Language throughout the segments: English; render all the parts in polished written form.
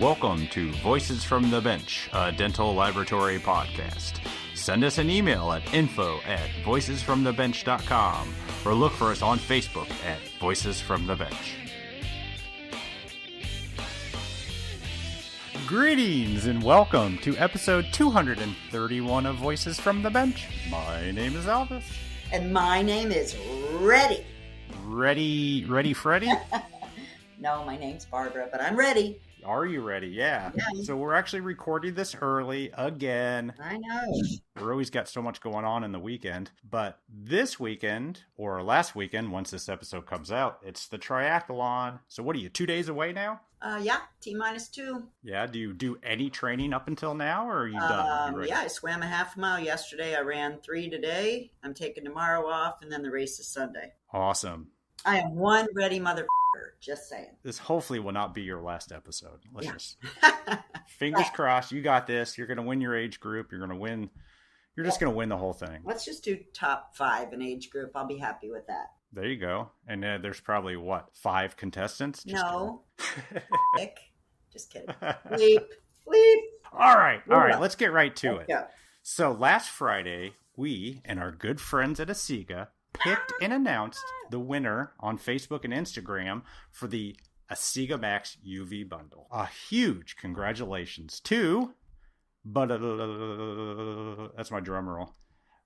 Welcome to Voices from the Bench, a dental laboratory podcast. Send us an email at info@voicesfromthebench.com or look for us on Facebook at Voices from the Bench. Greetings and welcome to episode 231 of Voices from the Bench. My name is Elvis. And my name is Ready. Ready, Freddy? No, my name's Barbara, but I'm ready. Are you ready? Yeah. So we're actually recording this early again. I know. We're always got so much going on in the weekend. But this weekend, or last weekend, once this episode comes out, it's the triathlon. So what are you, 2 days away now? Yeah, T-2. Yeah, do you do any training up until now, or are you done? Yeah, I swam a half mile yesterday. I ran 3 today. I'm taking tomorrow off, and then the race is Sunday. Awesome. I am one ready motherfucker, just saying. This hopefully will not be your last episode. Just fingers crossed. You got this. You're going to win your age group. You're going to win. You're just going to win the whole thing. Let's just do top 5 in age group. I'll be happy with that. There you go. And there's probably, 5 contestants? No. Nick. Just kidding. Bleep. All right. Let's get right to it. Go. So last Friday, we and our good friends at Asiga picked and announced the winner on Facebook and Instagram for the Asiga Max UV bundle. A huge congratulations to, that's my drum roll,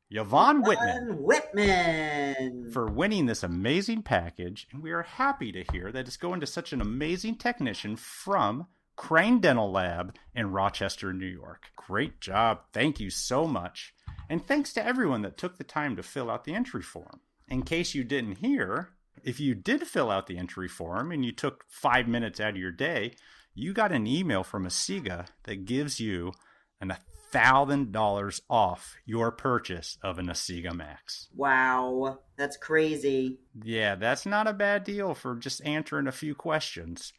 Yvonne Whitman for winning this amazing package. And we are happy to hear that it's going to such an amazing technician from Crane Dental Lab in Rochester, New York. Great job. Thank you so much. And thanks to everyone that took the time to fill out the entry form. In case you didn't hear, if you did fill out the entry form and you took 5 minutes out of your day, you got an email from Asiga that gives you an $1,000 off your purchase of an Asiga Max. Wow, that's crazy. Yeah, that's not a bad deal for just answering a few questions.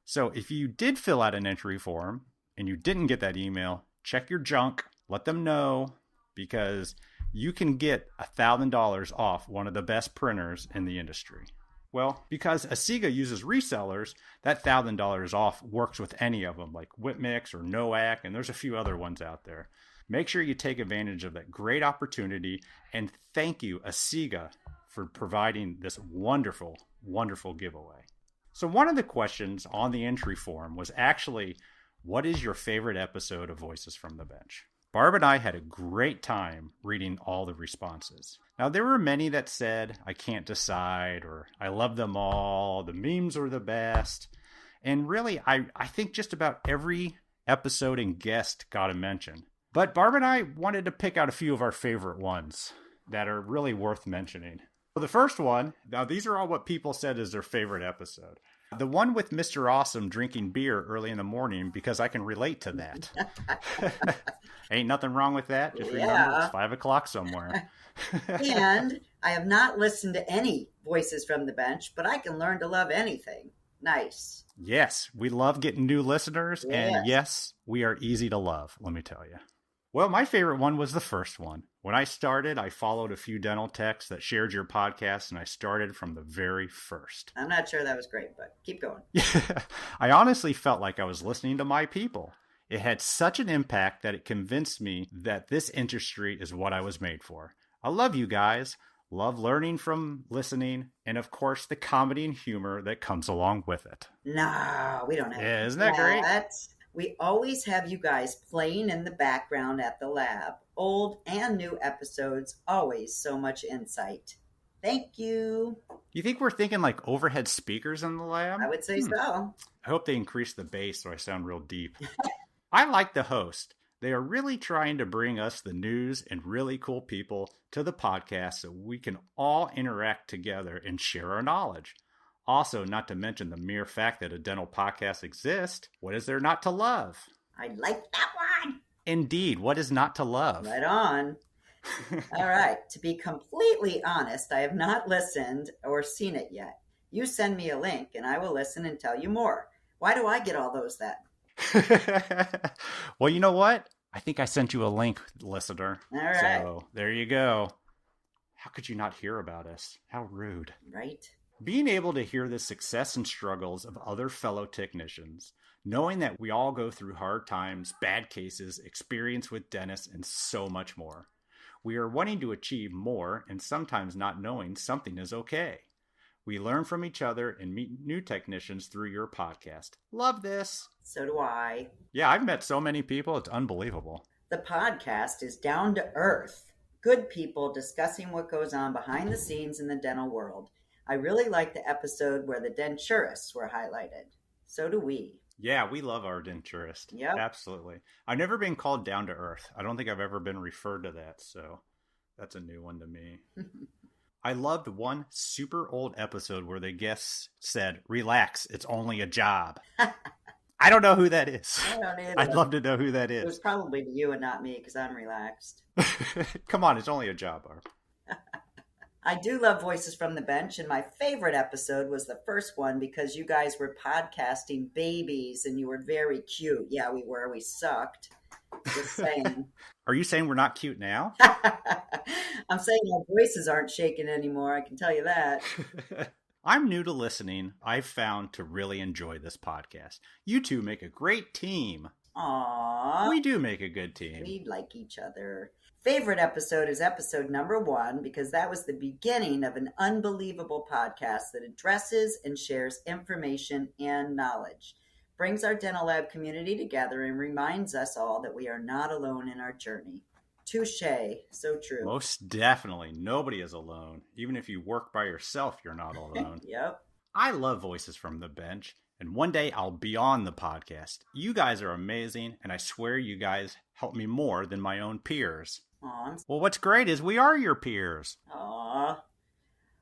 So if you did fill out an entry form and you didn't get that email, check your junk, let them know, because you can get $1,000 off one of the best printers in the industry. Well, because Asiga uses resellers, that $1,000 off works with any of them, like Whitmix or Noack, and there's a few other ones out there. Make sure you take advantage of that great opportunity, and thank you, Asiga, for providing this wonderful, wonderful giveaway. So one of the questions on the entry form was actually, what is your favorite episode of Voices from the Bench? Barb and I had a great time reading all the responses. Now, there were many that said, I can't decide, or I love them all, the memes are the best. And really, I think just about every episode and guest got a mention. But Barb and I wanted to pick out a few of our favorite ones that are really worth mentioning. So the first one, now these are all what people said is their favorite episode. The one with Mr. Awesome drinking beer early in the morning, because I can relate to that. Ain't nothing wrong with that. Just remember, it's 5 o'clock somewhere. And I have not listened to any Voices from the Bench, but I can learn to love anything. Nice. Yes, we love getting new listeners. Yes. And yes, we are easy to love, let me tell you. Well, my favorite one was the first one. When I started, I followed a few dental techs that shared your podcast, and I started from the very first. I'm not sure that was great, but keep going. I honestly felt like I was listening to my people. It had such an impact that it convinced me that this industry is what I was made for. I love you guys, love learning from listening, and of course the comedy and humor that comes along with it. No, we don't have that. Isn't that great? We always have you guys playing in the background at the lab. Old and new episodes, always so much insight. Thank you. You think we're thinking like overhead speakers in the lab? I would say so. I hope they increase the bass so I sound real deep. I like the host. They are really trying to bring us the news and really cool people to the podcast so we can all interact together and share our knowledge. Also, not to mention the mere fact that a dental podcast exists. What is there not to love? I like that one. Indeed. What is not to love? Right on. All right. To be completely honest, I have not listened or seen it yet. You send me a link and I will listen and tell you more. Why do I get all those then? Well, you know what? I think I sent you a link, listener. All right. So there you go. How could you not hear about us? How rude. Right. Being able to hear the success and struggles of other fellow technicians, knowing that we all go through hard times, bad cases, experience with dentists, and so much more. We are wanting to achieve more and sometimes not knowing something is okay. We learn from each other and meet new technicians through your podcast. Love this. So do I. Yeah, I've met so many people. It's unbelievable. The podcast is down to earth. Good people discussing what goes on behind the scenes in the dental world. I really like the episode where the denturists were highlighted. So do we. Yeah, we love our denturist. Yep. Absolutely. I've never been called down to earth. I don't think I've ever been referred to that, so that's a new one to me. I loved one super old episode where the guests said, "Relax, it's only a job." I don't know who that is. I don't either. I'd love to know who that is. It was probably to you and not me because I'm relaxed. Come on, it's only a job, Barb. I do love Voices from the Bench, and my favorite episode was the first one because you guys were podcasting babies and you were very cute. Yeah, we were. We sucked. Just saying. Are you saying we're not cute now? I'm saying our voices aren't shaking anymore. I can tell you that. I'm new to listening. I've found to really enjoy this podcast. You two make a great team. Aww. We do make a good team. We like each other. Favorite episode is episode number 1 because that was the beginning of an unbelievable podcast that addresses and shares information and knowledge, brings our dental lab community together, and reminds us all that we are not alone in our journey. Touche. So true. Most definitely. Nobody is alone. Even if you work by yourself, you're not alone. Yep. I love Voices from the Bench, and one day I'll be on the podcast. You guys are amazing, and I swear you guys help me more than my own peers. Aww. Well, what's great is we are your peers. Aww.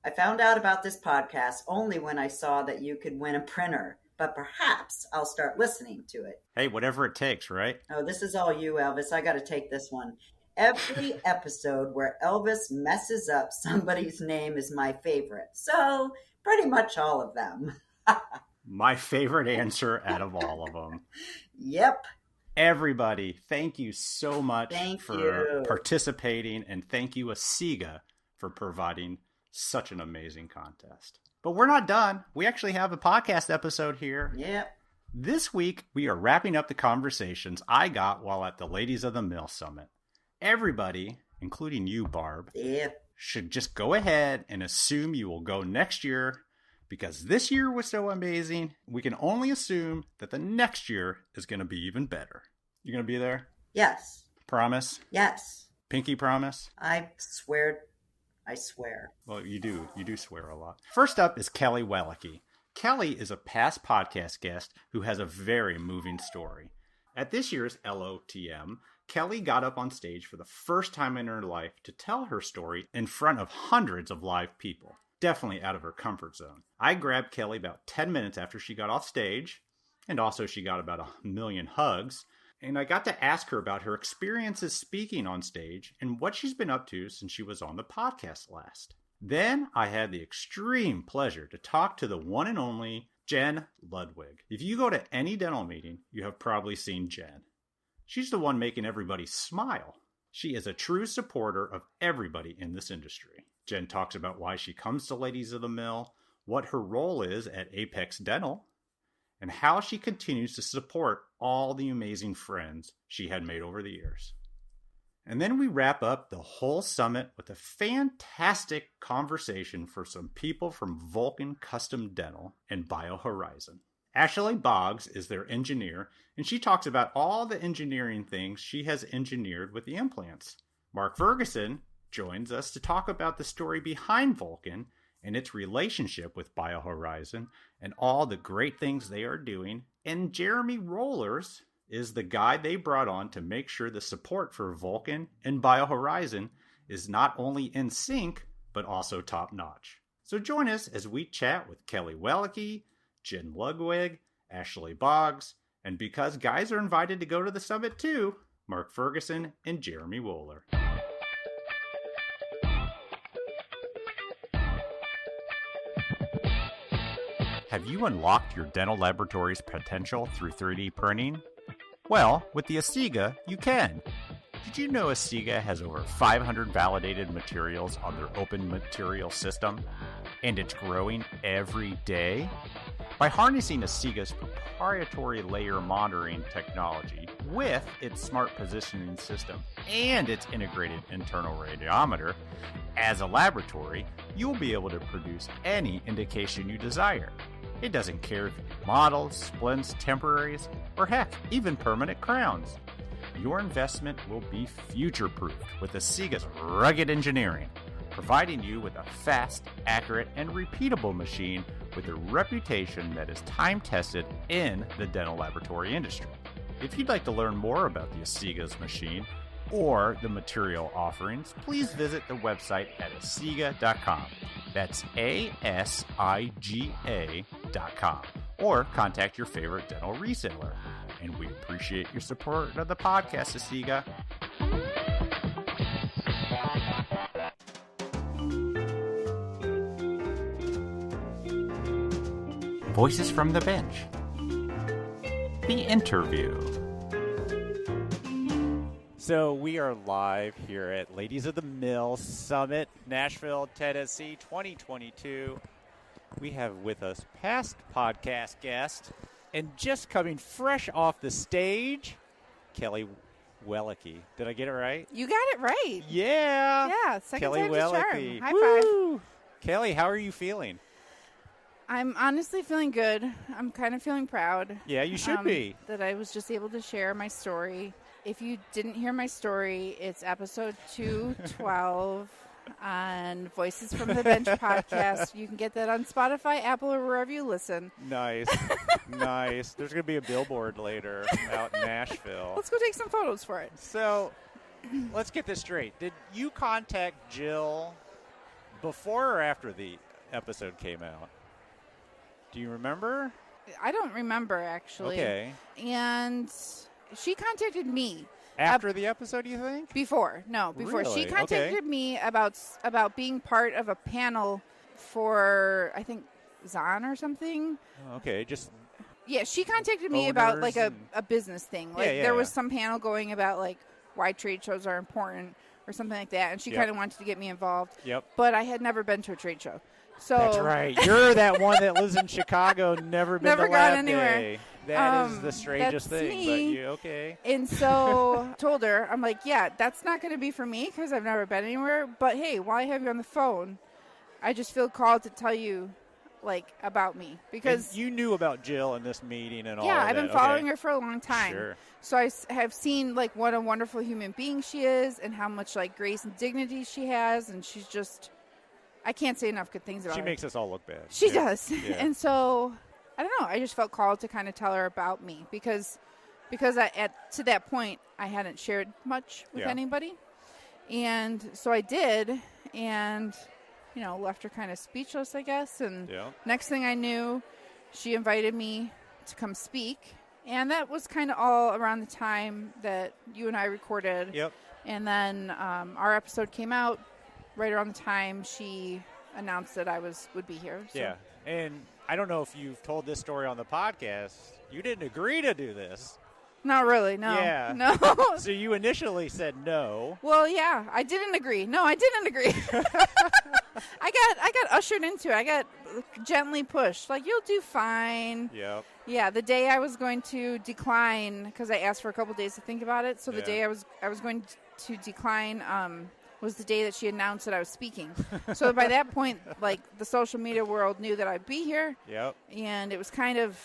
I found out about this podcast only when I saw that you could win a printer, but perhaps I'll start listening to it. Hey, whatever it takes, right? Oh, this is all you, Elvis. I got to take this one. Every episode where Elvis messes up somebody's name is my favorite. So, pretty much all of them. My favorite answer out of all of them. Yep. Everybody, thank you so much for you. participating, and thank you, Asiga, for providing such an amazing contest. But we're not done. We actually have a podcast episode here. Yep. This week, we are wrapping up the conversations I got while at the Ladies of the Mill Summit. Everybody, including you, Barb, should just go ahead and assume you will go next year, because this year was so amazing, we can only assume that the next year is going to be even better. You going to be there? Yes. Promise? Yes. Pinky promise? I swear. Well, you do. You do swear a lot. First up is Kelly Wellicke. Kelly is a past podcast guest who has a very moving story. At this year's LOTM, Kelly got up on stage for the first time in her life to tell her story in front of hundreds of live people. Definitely out of her comfort zone. I grabbed Kelly about 10 minutes after she got off stage, and also she got about 1 million hugs, and I got to ask her about her experiences speaking on stage and what she's been up to since she was on the podcast last. Then I had the extreme pleasure to talk to the one and only Jen Ludwig. If you go to any dental meeting, you have probably seen Jen. She's the one making everybody smile. She is a true supporter of everybody in this industry. Jen talks about why she comes to Ladies of the Mill, what her role is at Apex Dental, and how she continues to support all the amazing friends she had made over the years. And then we wrap up the whole summit with a fantastic conversation for some people from Vulcan Custom Dental and BioHorizon. Ashley Boggs is their engineer, and she talks about all the engineering things she has engineered with the implants. Mark Ferguson joins us to talk about the story behind Vulcan and its relationship with BioHorizon and all the great things they are doing. And Jeremy Wohlers is the guy they brought on to make sure the support for Vulcan and BioHorizon is not only in sync, but also top-notch. So join us as we chat with Kelly Wellicke, Jen Ludwig, Ashley Boggs, and because guys are invited to go to the summit too, Mark Ferguson and Jeremy Wohler. Have you unlocked your dental laboratory's potential through 3D printing? Well, with the Asiga, you can. Did you know Asiga has over 500 validated materials on their open material system? And it's growing every day? By harnessing Asiga's proprietary layer monitoring technology with its smart positioning system and its integrated internal radiometer, as a laboratory, you'll be able to produce any indication you desire. It doesn't care if you do models, splints, temporaries, or heck, even permanent crowns. Your investment will be future-proofed with Asiga's rugged engineering, providing you with a fast, accurate, and repeatable machine with a reputation that is time-tested in the dental laboratory industry. If you'd like to learn more about the Asiga's machine or the material offerings, please visit the website at asiga.com. That's ASIGA.com. Or contact your favorite dental reseller. And we appreciate your support of the podcast, Asiga. Voices from the Bench. The interview. So we are live here at Ladies of the Mill Summit, Nashville, Tennessee, 2022. We have with us past podcast guest and just coming fresh off the stage, Kelly Wellicke. Did I get it right? You got it right. Yeah. Yeah, second Kelly time's a charm. Wellicke. High Woo! five. Kelly, how are you feeling? I'm honestly feeling good. I'm kind of feeling proud. Yeah, you should be. That I was just able to share my story. If you didn't hear my story, it's episode 212 on Voices from the Bench podcast. You can get that on Spotify, Apple, or wherever you listen. Nice. Nice. There's going to be a billboard later out in Nashville. Let's go take some photos for it. So, let's get this straight. Did you contact Jill before or after the episode came out? Do you remember? I don't remember, actually. Okay. And she contacted me. After the episode, you think? Before. Really? She contacted me about being part of a panel for, I think, Zahn or something. Okay, just... Yeah, she contacted me about, like, a business thing. Like, Yeah. there was some panel going about, like, why trade shows are important or something like that, and she kind of wanted to get me involved. Yep. But I had never been to a trade show. So That's right. You're that one that lives in Chicago, never been Never to gone Lab anywhere. Day. That is the strangest that's thing, me. but you okay. And so told her, I'm like, yeah, that's not going to be for me because I've never been anywhere. But, hey, while I have you on the phone, I just feel called to tell you, like, about me. Because And you knew about Jill in this meeting and all of yeah, that. I've been following her for a long time. Sure. So I have seen, like, what a wonderful human being she is and how much, like, grace and dignity she has. And she's just, I can't say enough good things about her. She makes us all look bad. She Yeah. does. Yeah. And so, I don't know. I just felt called to kind of tell her about me because to that point, I hadn't shared much with anybody. And so I did and, left her kind of speechless, I guess. And next thing I knew, she invited me to come speak. And that was kind of all around the time that you and I recorded. Yep. And then our episode came out right around the time she announced that I would be here. So. Yeah. And I don't know if you've told this story on the podcast. You didn't agree to do this. Not really, no. Yeah. No. So you initially said no. Well, yeah, I didn't agree. No, I didn't agree. I got ushered into it. I got gently pushed. Like, you'll do fine. Yep. Yeah, the day I was going to decline, because I asked for a couple days to think about it, so the day I was going to decline was the day that she announced that I was speaking. So by that point, like, the social media world knew that I'd be here. Yep. And it was kind of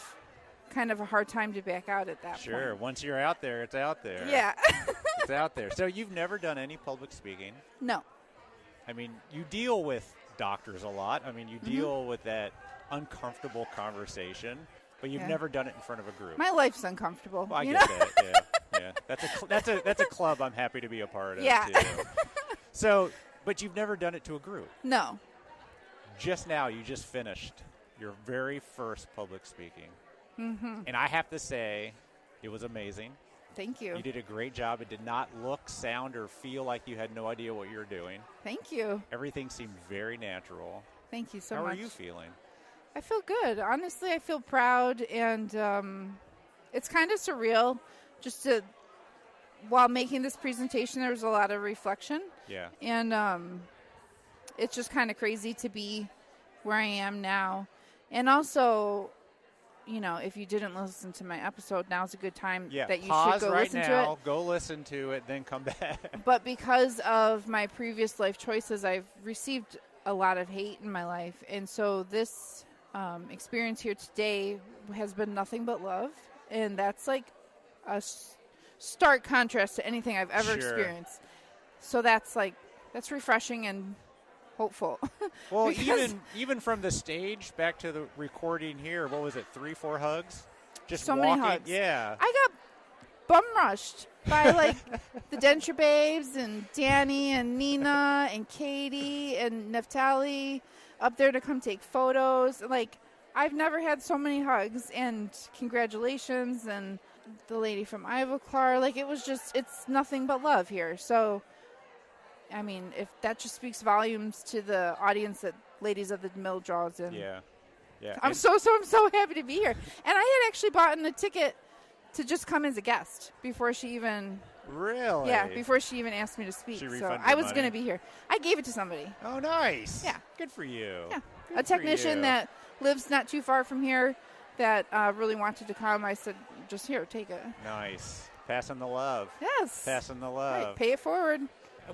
a hard time to back out at that point. Sure. Once you're out there, it's out there. Yeah. It's out there. So you've never done any public speaking? No. I mean, you deal with doctors a lot. I mean, you deal with that uncomfortable conversation, but you've never done it in front of a group. My life's uncomfortable. Well, I get that. Yeah. That's a club I'm happy to be a part of. Yeah. Too. So, but you've never done it to a group. No. Just now, you just finished your very first public speaking. Mm-hmm. And I have to say, it was amazing. Thank you. You did a great job. It did not look, sound, or feel like you had no idea what you were doing. Thank you. Everything seemed very natural. Thank you so much. much. How are you feeling? I feel good. Honestly, I feel proud, and it's kind of surreal. Just while making this presentation, there was a lot of reflection. Yeah. And it's just kind of crazy to be where I am now. And also, if you didn't listen to my episode, now's a good time that you pause should go right listen now, to it. go listen to it, then come back. But because of my previous life choices, I've received a lot of hate in my life. And so this experience here today has been nothing but love. And that's like a stark contrast to anything I've ever experienced. So that's refreshing and hopeful. Well, even from the stage back to the recording here, what was it, 3-4 hugs? Just so walking, many hugs. yeah. I got bum rushed by like the Denture Babes and Danny and Nina and Katie and Neftali up there to come take photos. Like, I've never had so many hugs and congratulations, and the lady from Ivoclar. Like, it's nothing but love here. So, I mean, if that just speaks volumes to the audience that Ladies of the Mill draws in. Yeah. I'm so happy to be here. And I had actually bought a ticket to just come as a guest before she even... Really? Yeah, before she even asked me to speak. So I was going to be here. I gave it to somebody. Oh, nice. Yeah. Good for you. Yeah. Good a technician that lives not too far from here that really wanted to come. I said, just here, take it. Nice. Passing the love. Yes. Passing the love. Right. Pay it forward.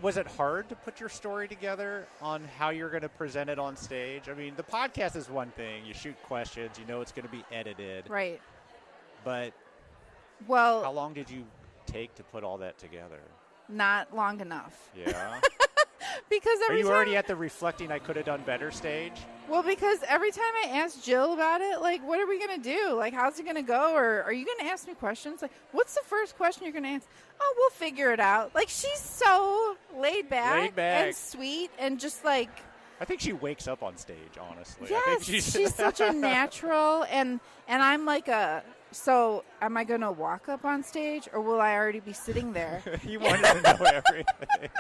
Was it hard to put your story together on how you're going to present it on stage? I mean, the podcast is one thing. You shoot questions. You know it's going to be edited. Right. But well, how long did you take to put all that together? Not long enough. Yeah. Because Are you already at the reflecting I could have done better stage? Well, because every time I ask Jill about it, like, what are we going to do? Like, how's it going to go? Or are you going to ask me questions? Like, what's the first question you're going to ask? Oh, we'll figure it out. Like, she's so laid back and sweet and just like... I think she wakes up on stage, honestly. Yes, I think she's such a natural. And I'm like so am I going to walk up on stage or will I already be sitting there? You wanted to know everything.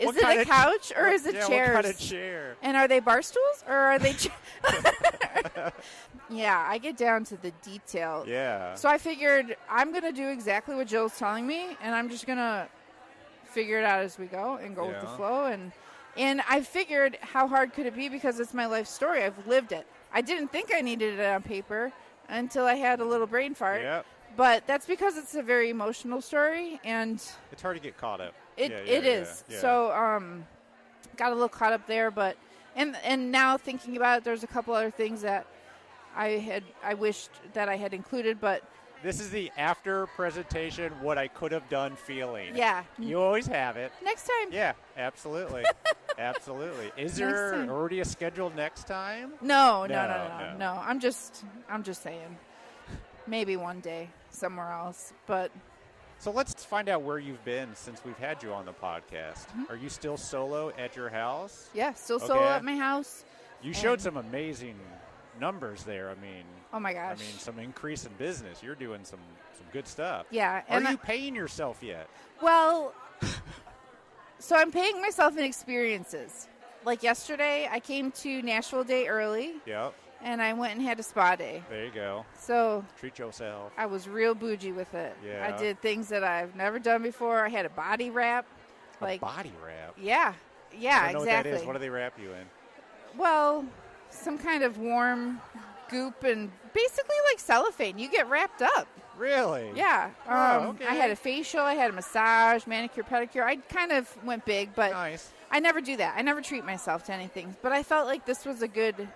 Is it a couch or is it chairs? What kind of chair? And are they bar stools or are they Yeah, I get down to the detail. Yeah. So I figured I'm going to do exactly what Jill's telling me, and I'm just going to figure it out as we go and go with the flow. And I figured how hard could it be because it's my life story. I've lived it. I didn't think I needed it on paper until I had a little brain fart. Yep. But that's because it's a very emotional story, and it's hard to get caught up. It is. Yeah. So got a little caught up there, but and now thinking about it, there's a couple other things that I wished that I had included, but this is the after presentation what I could have done feeling. Yeah. You always have it. Next time. Yeah, absolutely. Absolutely. Is there already a schedule next time? No. I'm just saying. Maybe one day somewhere else, but so let's find out where you've been since we've had you on the podcast. Mm-hmm. Are you still solo at your house? Yeah, still solo at my house. You showed some amazing numbers there. I mean, oh my gosh. I mean, some increase in business. You're doing some good stuff. Yeah. Are you paying yourself yet? Well, so I'm paying myself in experiences. Like yesterday, I came to Nashville Day early. Yep. And I went and had a spa day. There you go. So treat yourself. I was real bougie with it. Yeah. I did things that I've never done before. I had a body wrap. A body wrap? Yeah. Yeah, I don't know exactly. what that is. What do they wrap you in? Well, some kind of warm goop and basically like cellophane. You get wrapped up. Really? Yeah. Okay. I had a facial. I had a massage, manicure, pedicure. I kind of went big, but nice. I never do that. I never treat myself to anything. But I felt like this was a good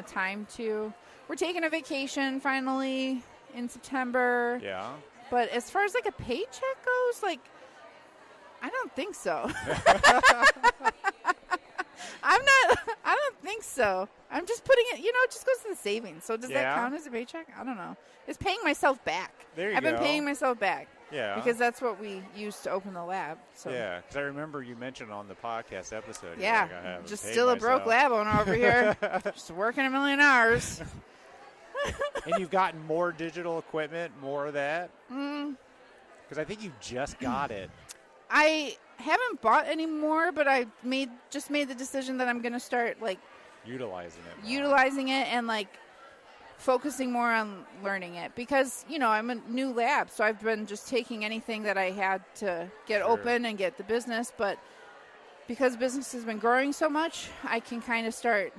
time to. We're taking a vacation finally in September. Yeah. But as far as like a paycheck goes, like I don't think so. I don't think so. I'm just putting it, it just goes to the savings. So does that count as a paycheck? I don't know. It's paying myself back. There you I've been paying myself back. Yeah. Because that's what we used to open the lab. So. Yeah, because I remember you mentioned on the podcast episode. Yeah, just still a broke lab owner over here. Just working 1,000,000 hours. And you've gotten more digital equipment, more of that? Because I think you just got it. I haven't bought any more, but I just made the decision that I'm going to start like utilizing it and like focusing more on learning it because I'm a new lab, so I've been just taking anything that I had to get open and get the business. But because business has been growing so much, I can kind of start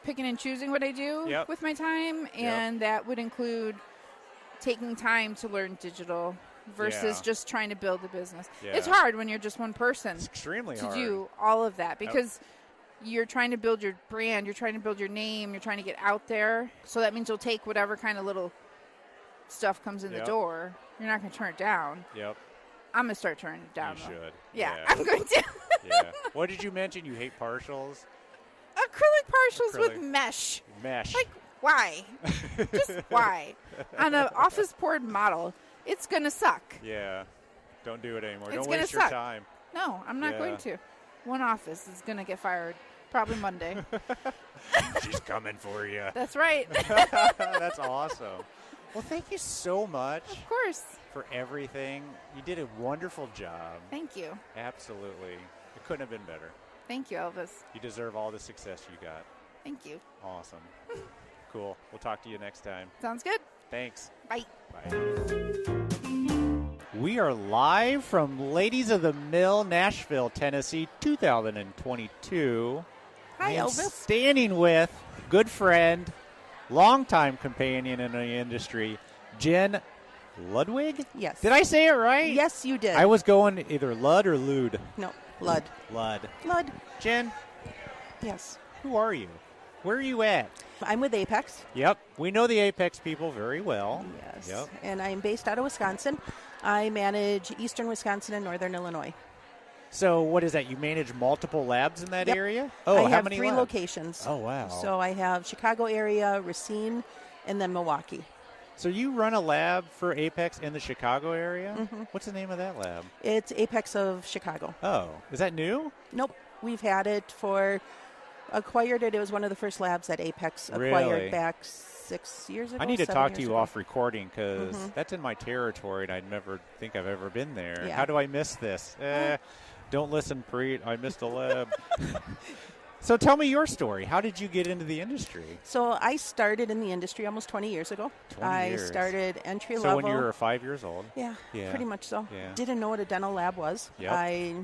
picking and choosing what I do Yep. with my time, and that would include taking time to learn digital versus just trying to build a business. Yeah. It's hard when you're just one person. It's extremely to hard. do all of that because you're trying to build your brand, you're trying to build your name, you're trying to get out there. So that means you'll take whatever kind of little stuff comes in the door. You're not going to turn it down. Yep. I'm going to start turning it down. You though. should. Yeah, I'm going to. Yeah. What did you mention? You hate partials? Acrylic partials with mesh. Mesh. Like, why? Just why? On an office board model, it's going to suck. Yeah. Don't do it anymore. It's Don't waste your suck. time. No, I'm not going to. One office is going to get fired. Probably Monday. She's coming for you. That's right. That's awesome. Well, thank you so much. Of course. For everything. You did a wonderful job. Thank you. Absolutely. It couldn't have been better. Thank you, Elvis. You deserve all the success you got. Thank you. Awesome. Cool. We'll talk to you next time. Sounds good. Thanks. Bye. Bye. We are live from Ladies of the Mill, Nashville, Tennessee, 2022. Hi, I'm Elvis. Standing with good friend, longtime companion in the industry, Jen Ludwig? Yes. Did I say it right? Yes, you did. I was going either Lud or Lude. No, Lud. Lud. Lud. Jen, Yes. who are you? Where are you at? I'm with Apex. Yep. We know the Apex people very well. Yes. Yep. And I'm based out of Wisconsin. I manage eastern Wisconsin and northern Illinois. So what is that? You manage multiple labs in that Yep. area? Oh, I how have many 3 labs? locations. Oh, wow. So I have Chicago area, Racine, and then Milwaukee. So you run a lab for Apex in the Chicago area? Mm-hmm. What's the name of that lab? It's Apex of Chicago. Oh, is that new? Nope. We've had it acquired it. It was one of the first labs that Apex acquired Really? back 6 years ago. I need to 7 talk years to you ago. off recording because that's in my territory and I never think I've ever been there. Yeah. How do I miss this? Don't listen, Preet. I missed a lab. So tell me your story. How did you get into the industry? So I started in the industry almost 20 years ago. 20 years. I started entry So level. when you were 5 years old? Yeah, Yeah. pretty much so. Yeah. Didn't know what a dental lab was. Yep. I,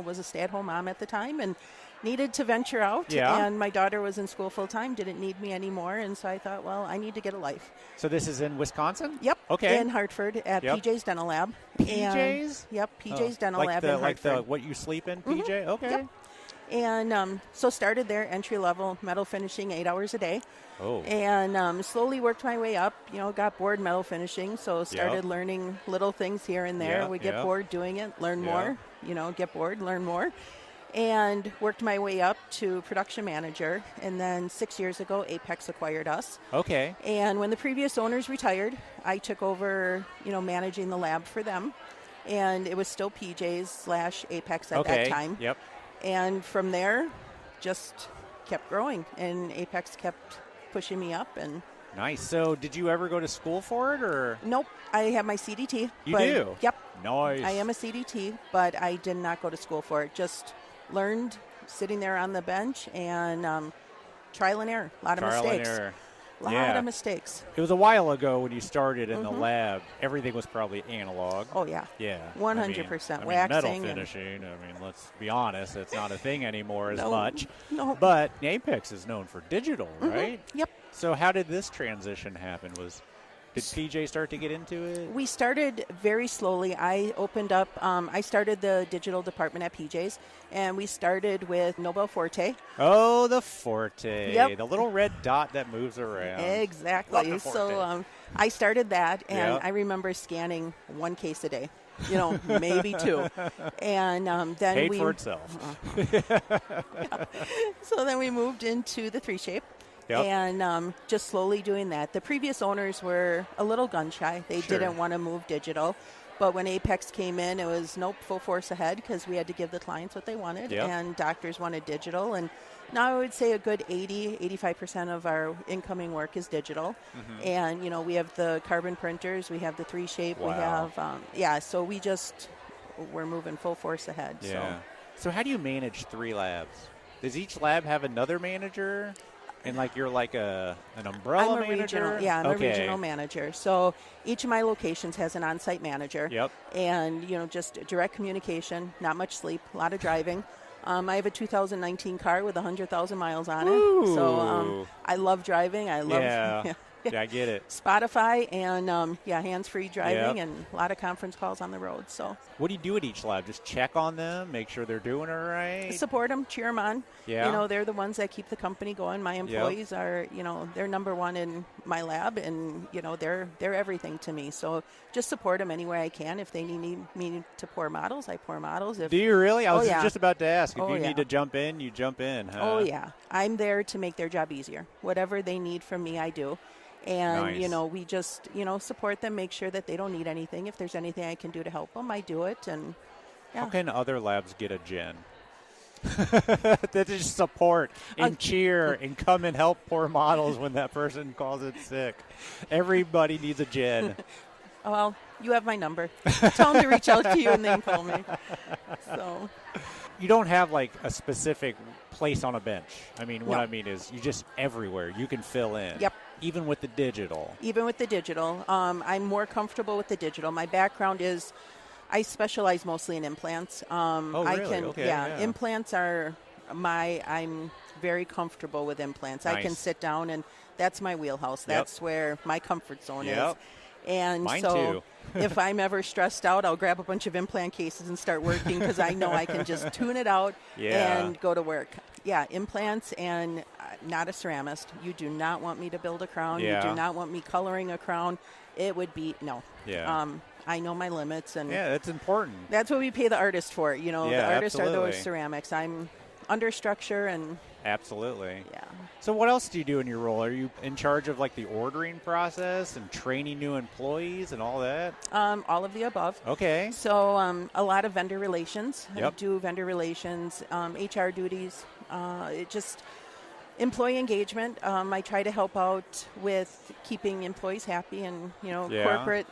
was a stay-at-home mom at the time and needed to venture out. Yeah. And my daughter was in school full-time, didn't need me anymore. And so I thought, well, I need to get a life. So this is in Wisconsin? Yep. Okay. In Hartford at Yep. PJ's Dental Lab. PJ's? Yep, PJ's Dental like Lab the, in like Hartford. the what you sleep in, PJ? Okay. Yep. And so started there, entry level, metal finishing, 8 hours a day. Oh. And slowly worked my way up, got bored metal finishing, so started Yep. learning little things here and there. Yeah, Would get yeah. bored doing it, learn Yeah. more, get bored, learn more. And worked my way up to production manager. And then 6 years ago, Apex acquired us. Okay. And when the previous owners retired, I took over, managing the lab for them. And it was still PJ's/Apex at that time. Yep. And from there, just kept growing. And Apex kept pushing me up. And Nice. So did you ever go to school for it or? nope, I have my CDT. You do? Yep. Nice. I am a CDT, but I did not go to school for it. Just learned sitting there on the bench and trial and error. A lot of Trial mistakes. and error. A lot Yeah. of mistakes. It was a while ago when you started in the lab. Everything was probably analog. Oh, yeah. Yeah. 100% metal waxing and- finishing. let's be honest. It's not a thing anymore as No. much. No. But Apex is known for digital, right? Yep. So how did this transition happen? Did PJ start to get into it? We started very slowly. I opened up, I started the digital department at PJ's, and we started with Nobel Forte. Oh, the Forte. Yep. The little red dot that moves around. Love Exactly. the Forte. So I started that, and Yep. I remember scanning 1 case a day, maybe 2. And then Paid we for itself. So then we moved into the 3-shape. Yep. And just slowly doing that. The previous owners were a little gun shy. They Sure. didn't want to move digital. But when Apex came in, it was full force ahead because we had to give the clients what they wanted. Yep. And doctors wanted digital. And now I would say a good 85% of our incoming work is digital. Mm-hmm. And, we have the carbon printers. We have the 3-shape. Wow. We have, so we're moving full force ahead. Yeah. So how do you manage 3 labs? Does each lab have another manager? And you're like an umbrella I'm a manager? I'm Okay. a regional manager. So each of my locations has an on-site manager. Yep. And, just direct communication, not much sleep, a lot of driving. I have a 2019 car with 100,000 miles on Ooh. it. So I love driving. I love Yeah, I get it. Spotify and, hands-free driving and a lot of conference calls on the road. So what do you do at each lab? Just check on them, make sure they're doing it right? Support them, cheer them on. Yeah. They're the ones that keep the company going. My employees are, they're number one in my lab, and, they're everything to me. So just support them any way I can. If they need me to pour models, I pour models. Do you really? I was just about to ask. If you yeah. need to jump in, you jump in, huh? Oh, yeah. I'm there to make their job easier. Whatever they need from me, I do. And, nice. We just, support them, make sure that they don't need anything. If there's anything I can do to help them, I do it. And How can other labs get a Jen? That just support and cheer and come and help pour models when that person calls in sick. Everybody needs a Jen. Well, you have my number. Tell them to reach out to you and they can call me. So you don't have like a specific place on a bench. I mean, what No. I mean is you just everywhere. You can fill in. Yep. Even with the digital. Even with the digital. I'm more comfortable with the digital. My background is I specialize mostly in implants. Really? I can, Okay, yeah. Implants are I'm very comfortable with implants. I can Nice. sit down and that's my wheelhouse. That's where my comfort zone is. And Mine so too. if I'm ever stressed out, I'll grab a bunch of implant cases and start working because I know I can just tune it out and go to work. Yeah, implants and not a ceramist. You do not want me to build a crown. Yeah. You do not want me coloring a crown. It would be, no. Yeah. I know my limits. And Yeah, that's important. that's what we pay the artist for. The artists are those absolutely. ceramics. I'm under structure and, Absolutely. yeah. So what else do you do in your role? Are you in charge of like the ordering process and training new employees and all that? All of the above. Okay. So a lot of vendor relations. I Yep. do vendor relations, HR duties, just employee engagement. I try to help out with keeping employees happy and, Yeah. corporate.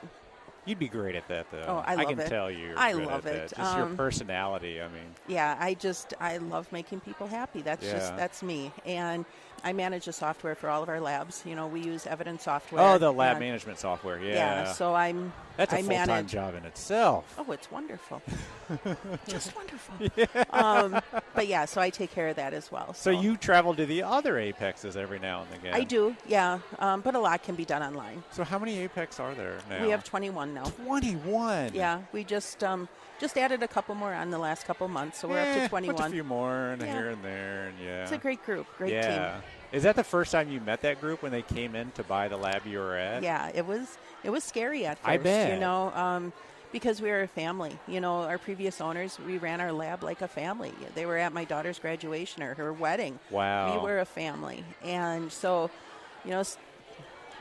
You'd be great at that, though. Oh, I love can it. tell you're I good love at it. that. Just your personality, I mean. Yeah, I love making people happy. That's me. And I manage the software for all of our labs. We use Evidence software. Oh, the lab and- management software, yeah. Yeah, so That's a I full-time manage. job in itself. Oh, it's wonderful. Just wonderful. But yeah, so I take care of that as well. So you travel to the other Apexes every now and again. I do, yeah. But a lot can be done online. So how many Apex are there now? We have 21 now. 21? Yeah, we just added a couple more on the last couple months, so we're up to 21. Put a few more and Yeah. here and there, and yeah. It's a great group, great yeah. team. Is that the first time you met that group when they came in to buy the lab you were at? Yeah, it was scary at first. I bet. Because we were a family. Our previous owners, we ran our lab like a family. They were at my daughter's graduation or her wedding. Wow. We were a family. And so,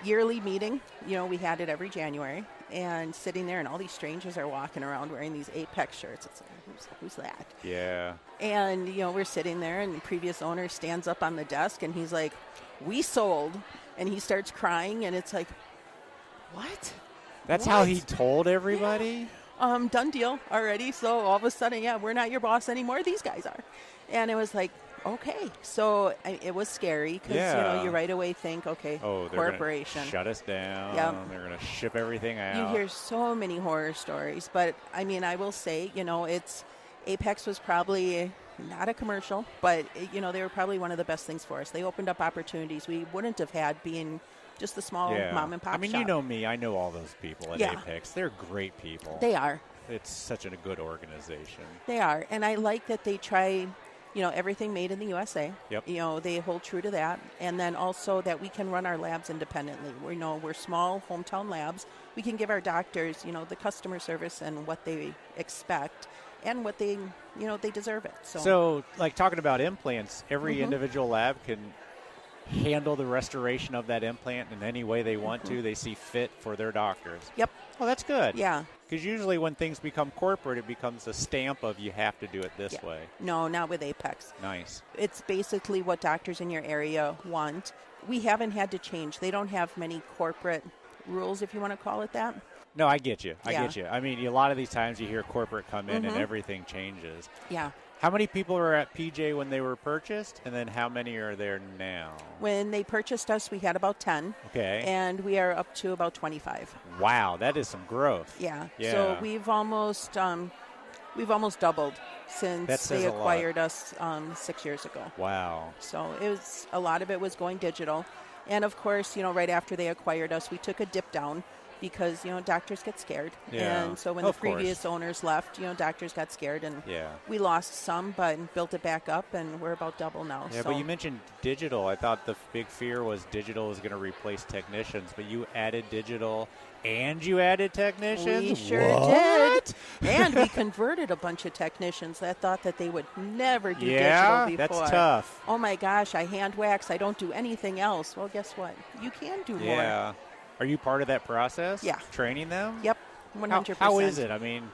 yearly meeting, we had it every January. And sitting there and all these strangers are walking around wearing these Apex shirts. It's like, who's that? Yeah. And, we're sitting there and the previous owner stands up on the desk and he's like, we sold. And he starts crying and it's like, what? That's What? how he told everybody? Done deal already. So all of a sudden, we're not your boss anymore. These guys are. And it was like, okay. So it was scary because, you right away think, okay, Oh, they're corporation. gonna shut us down. Yep. They're going to ship everything out. You hear so many horror stories. But, I mean, I will say, Apex was probably not a commercial, but, they were probably one of the best things for us. They opened up opportunities we wouldn't have had being just a small mom and pop I mean, shop. you know me. I know all those people at Apex. They're great people. They are. It's such a good organization. They are. And I like that they try, everything made in the USA. Yep. They hold true to that. And then also that we can run our labs independently. We're small hometown labs. We can give our doctors, the customer service and what they expect and what they, they deserve it. So like talking about implants, every individual lab can handle the restoration of that implant in any way they want to. They see fit for their doctors. Yep. Well, that's good. Yeah. Because usually when things become corporate, it becomes a stamp of you have to do it this way. No, not with Apex. Nice. It's basically what doctors in your area want. We haven't had to change. They don't have many corporate rules, if you want to call it that. No, I get you. I Yeah. get you. I mean, a lot of these times you hear corporate come in and everything changes. Yeah. How many people were at PJ when they were purchased, and then how many are there now? When they purchased us, we had about 10. Okay. And we are up to about 25. Wow, that is some growth. Yeah. Yeah. So we've almost doubled since That says they a lot. acquired us 6 years ago. Wow. So it was a lot of it was going digital. And of course, right after they acquired us, we took a dip down because, doctors get scared. Yeah. And so when Of the previous owners left, doctors got scared and Yeah. we lost some, but built it back up and we're about double now. Yeah, so. but you mentioned digital. I thought the big fear was digital is going to replace technicians, but you added digital and you added technicians? We sure What? did. And we converted a bunch of technicians that thought that they would never do Yeah, digital before. that's tough. Oh my gosh, I hand wax. I don't do anything else. Well, guess what? You can do more. Yeah. Are you part of that process? Yeah. Training them? Yep, 100%. How is it? I mean,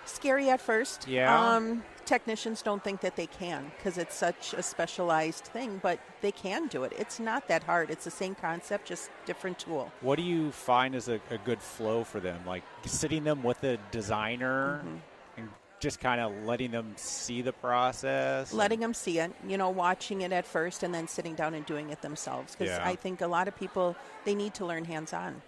scary at first. Yeah. Technicians don't think that they can because it's such a specialized thing, but they can do it. It's not that hard. It's the same concept, just different tool. what do you find is a good flow for them? Like sitting them with a designer and just kind of letting them see the process? Letting them see it, watching it at first and then sitting down and doing it themselves. Because Yeah. I think a lot of people, they need to learn hands-on.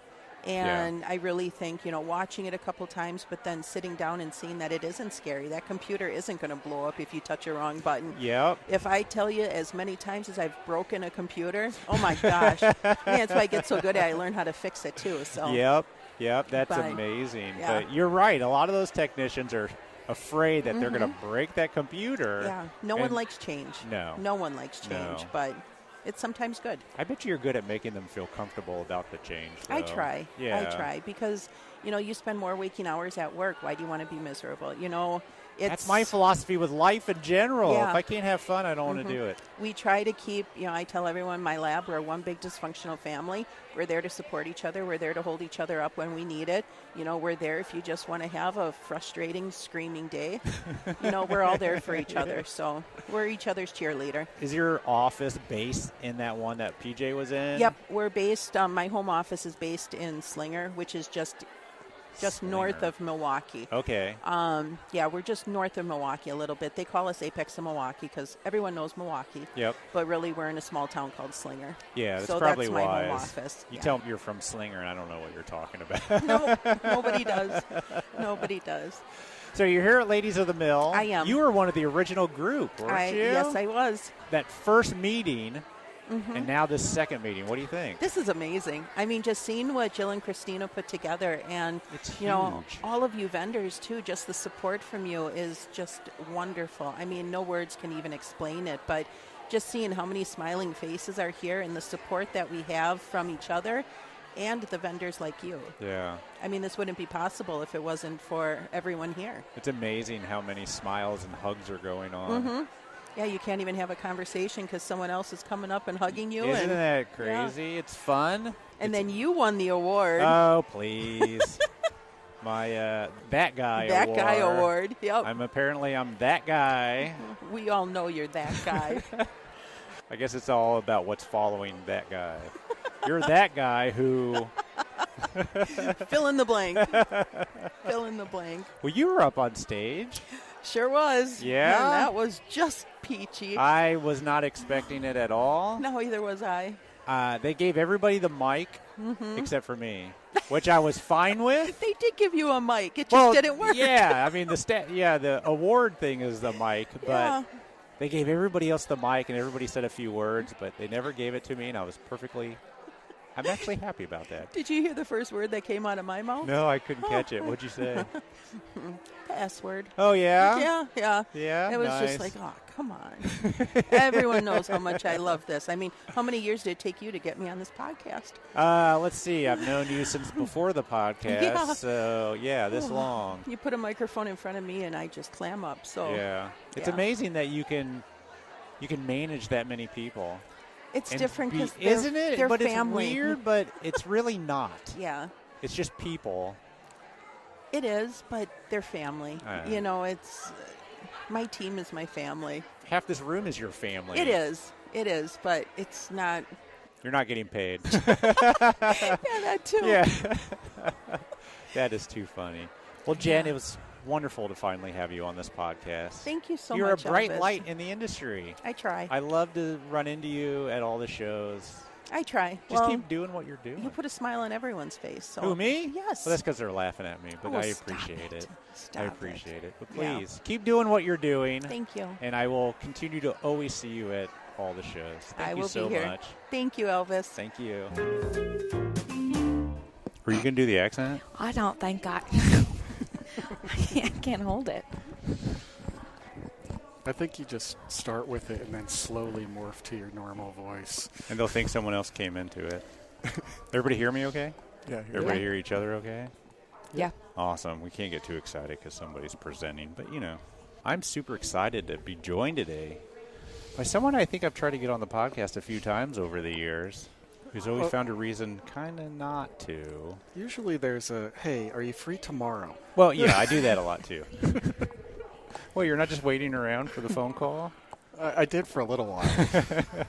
And I really think, watching it a couple times, but then sitting down and seeing that it isn't scary. That computer isn't going to blow up if you touch a wrong button. Yep. If I tell you as many times as I've broken a computer, oh my gosh. That's why I get so good at it. I learn how to fix it too. So Yep. That's But, amazing. yeah. But you're right. A lot of those technicians are afraid that they're going to break that computer. yeah, no one and- likes change. No. No one likes change, No. but it's sometimes good. I bet you're good at making them feel comfortable about the change. I though. try. Yeah. I try because, you spend more waking hours at work. Why do you want to be miserable? That's my philosophy with life in general. Yeah. If I can't have fun, I don't want to do it. We try to keep, I tell everyone my lab, we're one big dysfunctional family. We're there to support each other. We're there to hold each other up when we need it. We're there if you just want to have a frustrating, screaming day. We're all there for each other. So we're each other's cheerleader. Is your office based in that one that PJ was in? Yep, we're based, my home office is based in Slinger, which is just north Slinger. of Milwaukee. Okay. Yeah, we're just north of Milwaukee a little bit. They call us Apex of Milwaukee because everyone knows Milwaukee. Yep. But really, we're in a small town called Slinger. Yeah, that's so probably that's my wise. home office. You Yeah. tell me you're from Slinger, and I don't know what you're talking about. No, nobody does. Nobody does. So you're here at Ladies of the Mill. I am. You were one of the original group, weren't you? Yes, I was. That first meeting, and now this second meeting. What do you think? This is amazing. I mean, just seeing what Jill and Christina put together, and It's all huge. of you vendors too. Just the support from you is just wonderful. I mean, no words can even explain it, but just seeing how many smiling faces are here and the support that we have from each other and the vendors like you. Yeah. I mean, this wouldn't be possible if it wasn't for everyone here. It's amazing how many smiles and hugs are going on. Yeah, you can't even have a conversation because someone else is coming up and hugging you. Isn't and, that crazy? It's fun. And then you won the award. Oh, please. My that guy that award. guy award. Yep. I'm that guy. We all know you're that guy. I guess it's all about what's following that guy. You're that guy who. Fill in the blank. Fill in the blank. Well, you were up on stage. Sure was. Yeah? And that was just peachy. I was not expecting it at all. No, either was I. They gave everybody the mic except for me, which I was fine with. They did give you a mic. It just didn't work. Yeah, I mean the award thing is the mic, but Yeah. they gave everybody else the mic and everybody said a few words, but they never gave it to me, and I was I'm actually happy about that. Did you hear the first word that came out of my mouth? No, I couldn't catch it. What'd you say? Password. Oh, yeah? Yeah. Yeah, It was nice. just like, oh, come on. Everyone knows how much I love this. I mean, how many years did it take you to get me on this podcast? Let's see. I've known you since before the podcast, Yeah. so, yeah, this long. You put a microphone in front of me and I just clam up. So Yeah. It's Yeah. amazing that you can manage that many people. it's And different be- because isn't it? they're But family. it's weird, but it's really not. Yeah. It's just people. It is, but they're family. I know. It's my team is my family. Half this room is your family. It is, but it's not. You're not getting paid. Yeah, that too. Yeah. That is too funny. Well, Jen, it was wonderful to finally have you on this podcast. Thank you so You're much. a bright Elvis. light in the industry. I try. I love to run into you at all the shows. I try. Just keep doing what you're doing. You put a smile on everyone's face. So. Who, me? Yes. Well, that's because they're laughing at me, but I stop appreciate it. Stop I appreciate it. But please, keep doing what you're doing. Thank you. And I will continue to always see you at all the shows. Thank you so much. Thank you, Elvis. Thank you. Were you going to do the accent? I don't think I can't hold it. I think you just start with it and then slowly morph to your normal voice. And they'll think someone else came into it. Everybody hear me okay? Yeah. Everybody hear each other okay? Yeah. Awesome. We can't get too excited because somebody's presenting. But, I'm super excited to be joined today by someone I think I've tried to get on the podcast a few times over the years, who's always found a reason kind of not to. Usually there's hey, are you free tomorrow? Well, yeah, I do that a lot too. Well, you're not just waiting around for the phone call? I did for a little while.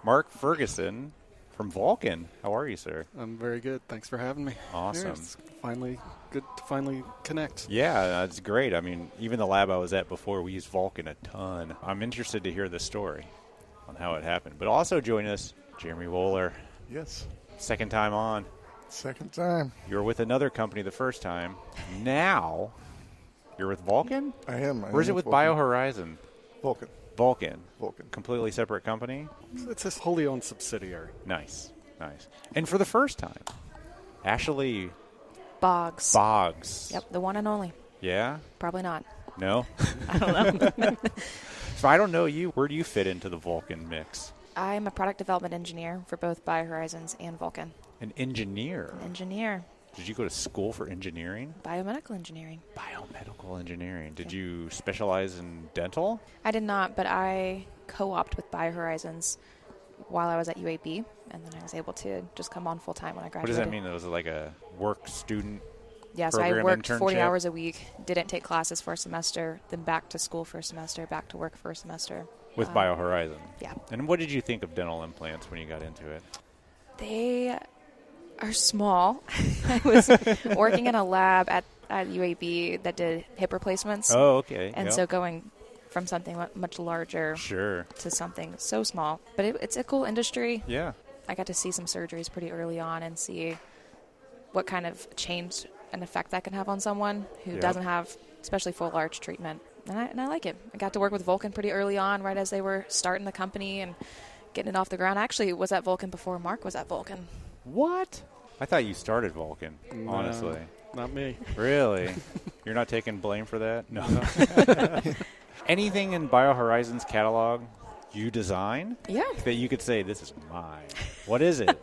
Mark Ferguson from Vulcan. How are you, sir? I'm very good. Thanks for having me. Awesome. Yeah, it's finally good to finally connect. Yeah, that's great. I mean, even the lab I was at before, we used Vulcan a ton. I'm interested to hear the story on how it happened. But also join us, Jeremy Wohler. Yes. Second time on. Second time. You were with another company the first time. Now, you're with Vulcan? I am. Or is it with BioHorizon? Vulcan. Vulcan. Vulcan. Completely separate company? It's a wholly owned subsidiary. Nice. And for the first time, Ashley Boggs. Boggs. Yep, the one and only. Yeah? Probably not. No? I don't know. If I don't know you, where do you fit into the Vulcan mix? I'm a product development engineer for both BioHorizons and Vulcan. An engineer? Engineer. Did you go to school for engineering? Biomedical engineering. Biomedical engineering. Did you specialize in dental? I did not, but I co-opted with BioHorizons while I was at UAB, and then I was able to just come on full-time when I graduated. What does that mean? Was it like a work-student Yeah, so I worked internship? 40 hours a week, didn't take classes for a semester, then back to school for a semester, back to work for a semester. With BioHorizon? Yeah. And what did you think of dental implants when you got into it? They are small. I was working in a lab at UAB that did hip replacements. Oh, okay. And so going from something much larger to something so small. But it's a cool industry. Yeah. I got to see some surgeries pretty early on and see what kind of change and effect that can have on someone who doesn't have, especially full arch treatment. And I like it. I got to work with Vulcan pretty early on, right as they were starting the company and getting it off the ground. I actually was at Vulcan before Mark was at Vulcan. What? I thought you started Vulcan, honestly. Not me. Really? You're not taking blame for that? No. Anything in BioHorizons catalog you design? Yeah. That you could say, this is mine. What is it?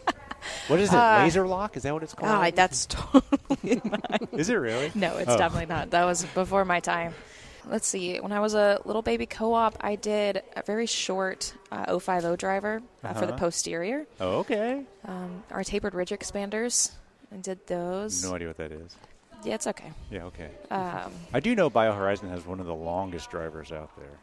What is it? Laser lock? Is that what it's called? That's totally mine. Is it really? No, it's definitely not. That was before my time. Let's see. When I was a little baby co-op, I did a very short 050 driver for the posterior. Oh, okay. Our tapered ridge expanders. I did those. No idea what that is. Yeah, it's okay. Yeah, okay. I do know BioHorizon has one of the longest drivers out there.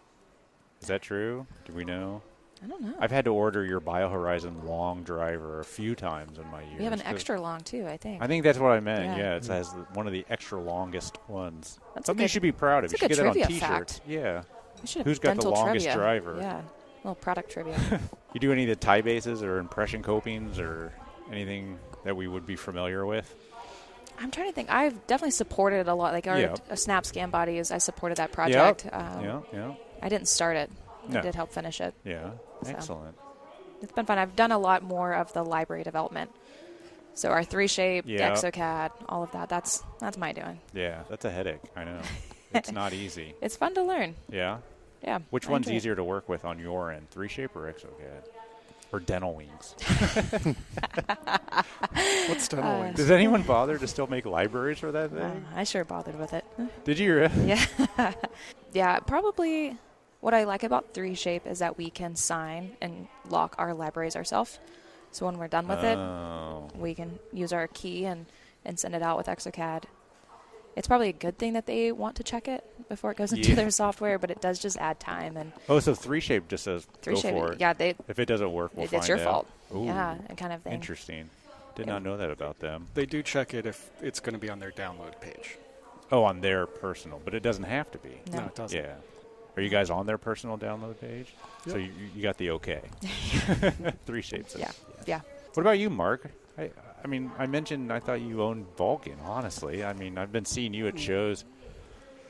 Is that true? Do we know? I don't know. I've had to order your BioHorizon long driver a few times in my years. We have an extra long, too, I think. I think that's what I meant. Yeah, it has one of the extra longest ones. That's something you should be proud of. You should get that on T-shirts. Fact. Yeah. Should Who's got the longest trivia. driver? Yeah. A little product trivia. You do any of the tie bases or impression copings or anything that we would be familiar with? I'm trying to think. I've definitely supported a lot. Like our snap scan bodies, I supported that project. Yeah. I didn't start it. I did help finish it. Yeah. So. Excellent. It's been fun. I've done a lot more of the library development. So our 3Shape, the ExoCAD, all of that, that's my doing. Yeah, that's a headache. I know. It's not easy. It's fun to learn. Yeah? Yeah. Which one's easier to work with on your end, 3Shape or ExoCAD? Or Dental Wings? What's Dental Wings? Does anyone bother to still make libraries for that thing? I sure bothered with it. Did you really? Yeah. Yeah, probably what I like about 3Shape is that we can sign and lock our libraries ourselves. So when we're done with it, we can use our key and send it out with ExoCAD. It's probably a good thing that they want to check it before it goes into their software, but it does just add time. And so 3Shape just says 3Shape, go for it. Yeah, if it doesn't work, we'll find out. It's your fault. Ooh, yeah, and kind of thing. Interesting. Did not know that about them. They do check it if it's going to be on their download page. Oh, on their personal, but it doesn't have to be. No, it doesn't. Yeah. Are you guys on their personal download page? Yep. So you got the okay. 3Shape says. Yeah. Yeah. What about you, Mark? I mean, I mentioned I thought you owned Vulcan, honestly. I mean, I've been seeing you at shows.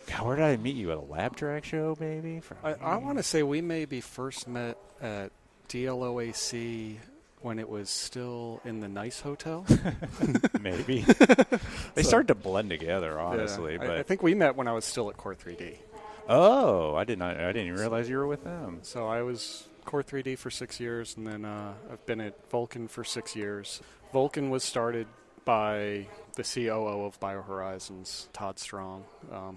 God, where did I meet you? At a lab track show, maybe? I want to say we maybe first met at DLOAC when it was still in the Nice Hotel. Maybe. They started to blend together, honestly. Yeah, but I think we met when I was still at Core 3D. Oh, I didn't even realize you were with them. So I was Core 3D for 6 years, and then I've been at Vulcan for 6 years. Vulcan was started by the COO of BioHorizons, Todd Strong,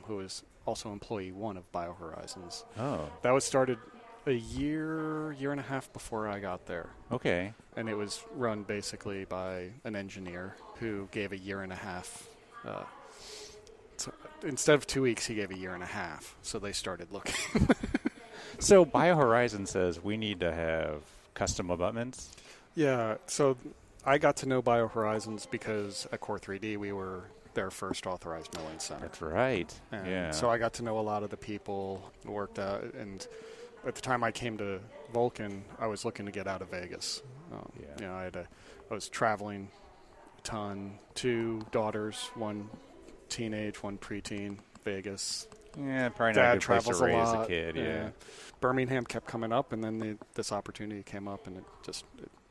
who is also employee 1 of BioHorizons. Oh. That was started a year and a half before I got there. Okay. And it was run basically by an engineer who gave a year and a half. So instead of 2 weeks, he gave a year and a half. So they started looking. So BioHorizon says we need to have custom abutments? Yeah, so I got to know BioHorizons because at Core 3D we were their first authorized milling center. That's right. And yeah. So I got to know a lot of the people who worked out. And at the time I came to Vulcan, I was looking to get out of Vegas. You know, I was traveling a ton. 2 daughters, 1 teenage, 1 preteen, Vegas. Yeah, probably not Dad a good place travels to raise a lot. a kid, yeah. Birmingham kept coming up, and then this opportunity came up, and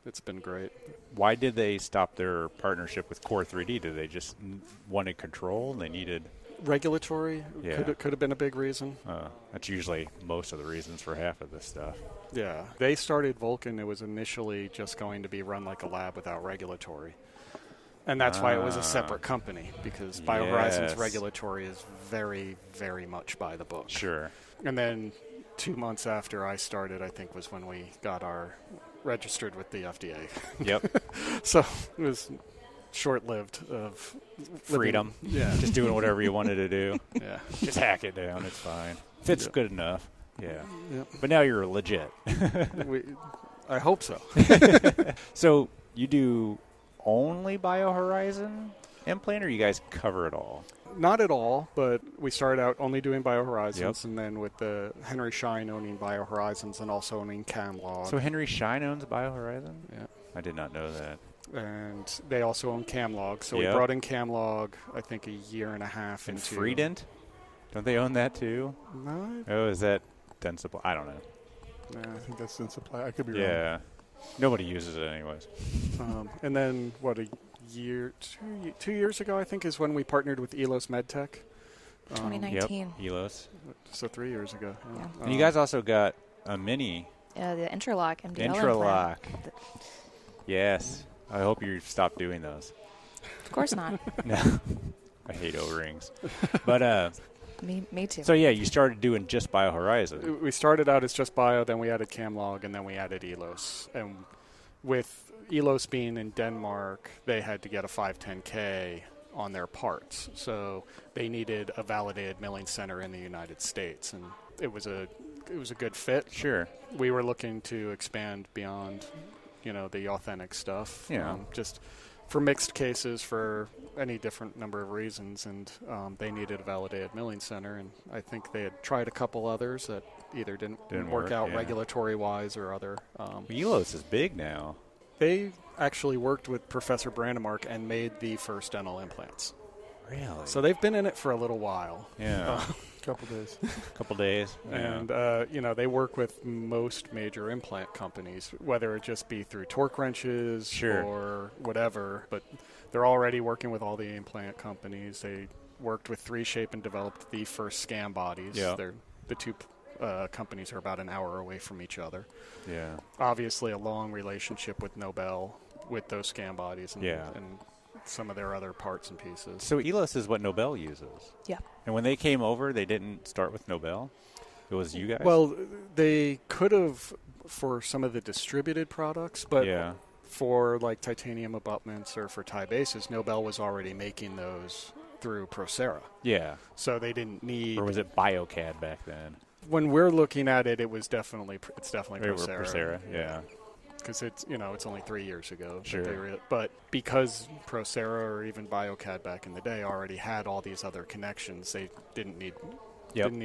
it's been great. Why did they stop their partnership with Core 3D? Did they just wanted control? They needed regulatory. Yeah. Could have been a big reason. That's usually most of the reasons for half of this stuff. Yeah, they started Vulcan. It was initially just going to be run like a lab without regulatory. And that's why it was a separate company, because BioHorizons regulatory is very, very much by the book. Sure. And then 2 months after I started, I think, was when we got our registered with the FDA. Yep. So it was short-lived of freedom. Yeah. Just doing whatever you wanted to do. Yeah. Just hack it down. It's fine. If it's good enough. Yeah. Yep. But now you're legit. I hope so. So you do only BioHorizon implant, or you guys cover it all? Not at all, but we started out only doing BioHorizons, and then with the Henry Schein owning BioHorizons and also owning Camlog. So Henry Schein owns BioHorizon? Yeah. I did not know that. And they also own Camlog. So we brought in Camlog, I think, a year and a half and into... Freedent? Don't they own that too? No. Oh, is that Dentsply? I don't know. Nah. I think that's Dentsply. I could be wrong. Yeah. Nobody uses it anyways. And then, two years ago, I think, is when we partnered with Elos MedTech. 2019. Yep, Elos. So 3 years ago. Yeah. And you guys also got a mini. The Interlock MDL Interlock. implant. Yes. I hope you stop doing those. Of course not. No. I hate O-rings. But Me too. So yeah, you started doing just BioHorizon. We started out as just Bio, then we added Camlog, and then we added Elos. And with Elos being in Denmark, they had to get a 510K on their parts. So they needed a validated milling center in the United States, and it was a good fit. Sure. We were looking to expand beyond, the authentic stuff. Yeah. Just for mixed cases, for any different number of reasons, and they needed a validated milling center, and I think they had tried a couple others that either didn't work out regulatory-wise or other. Elos is big now. They actually worked with Professor Brandemark and made the first dental implants. Really? So they've been in it for a little while. Yeah. Couple days. Couple days. And, they work with most major implant companies, whether it just be through torque wrenches or whatever. But they're already working with all the implant companies. They worked with 3Shape and developed the first scan bodies. Yeah. The two companies are about an hour away from each other. Yeah. Obviously, a long relationship with Nobel with those scan bodies and some of their other parts and pieces. So Elos is what Nobel uses. Yeah. And when they came over, they didn't start with Nobel? It was you guys? Well, they could have for some of the distributed products, but for like titanium abutments or for tie bases, Nobel was already making those through Procera. Yeah. So they didn't need... Or was it BioCAD back then? When we're looking at it, it's definitely Procera. Procera, yeah. Because it's only 3 years ago. Sure. But because Procera or even BioCAD back in the day already had all these other connections, they didn't need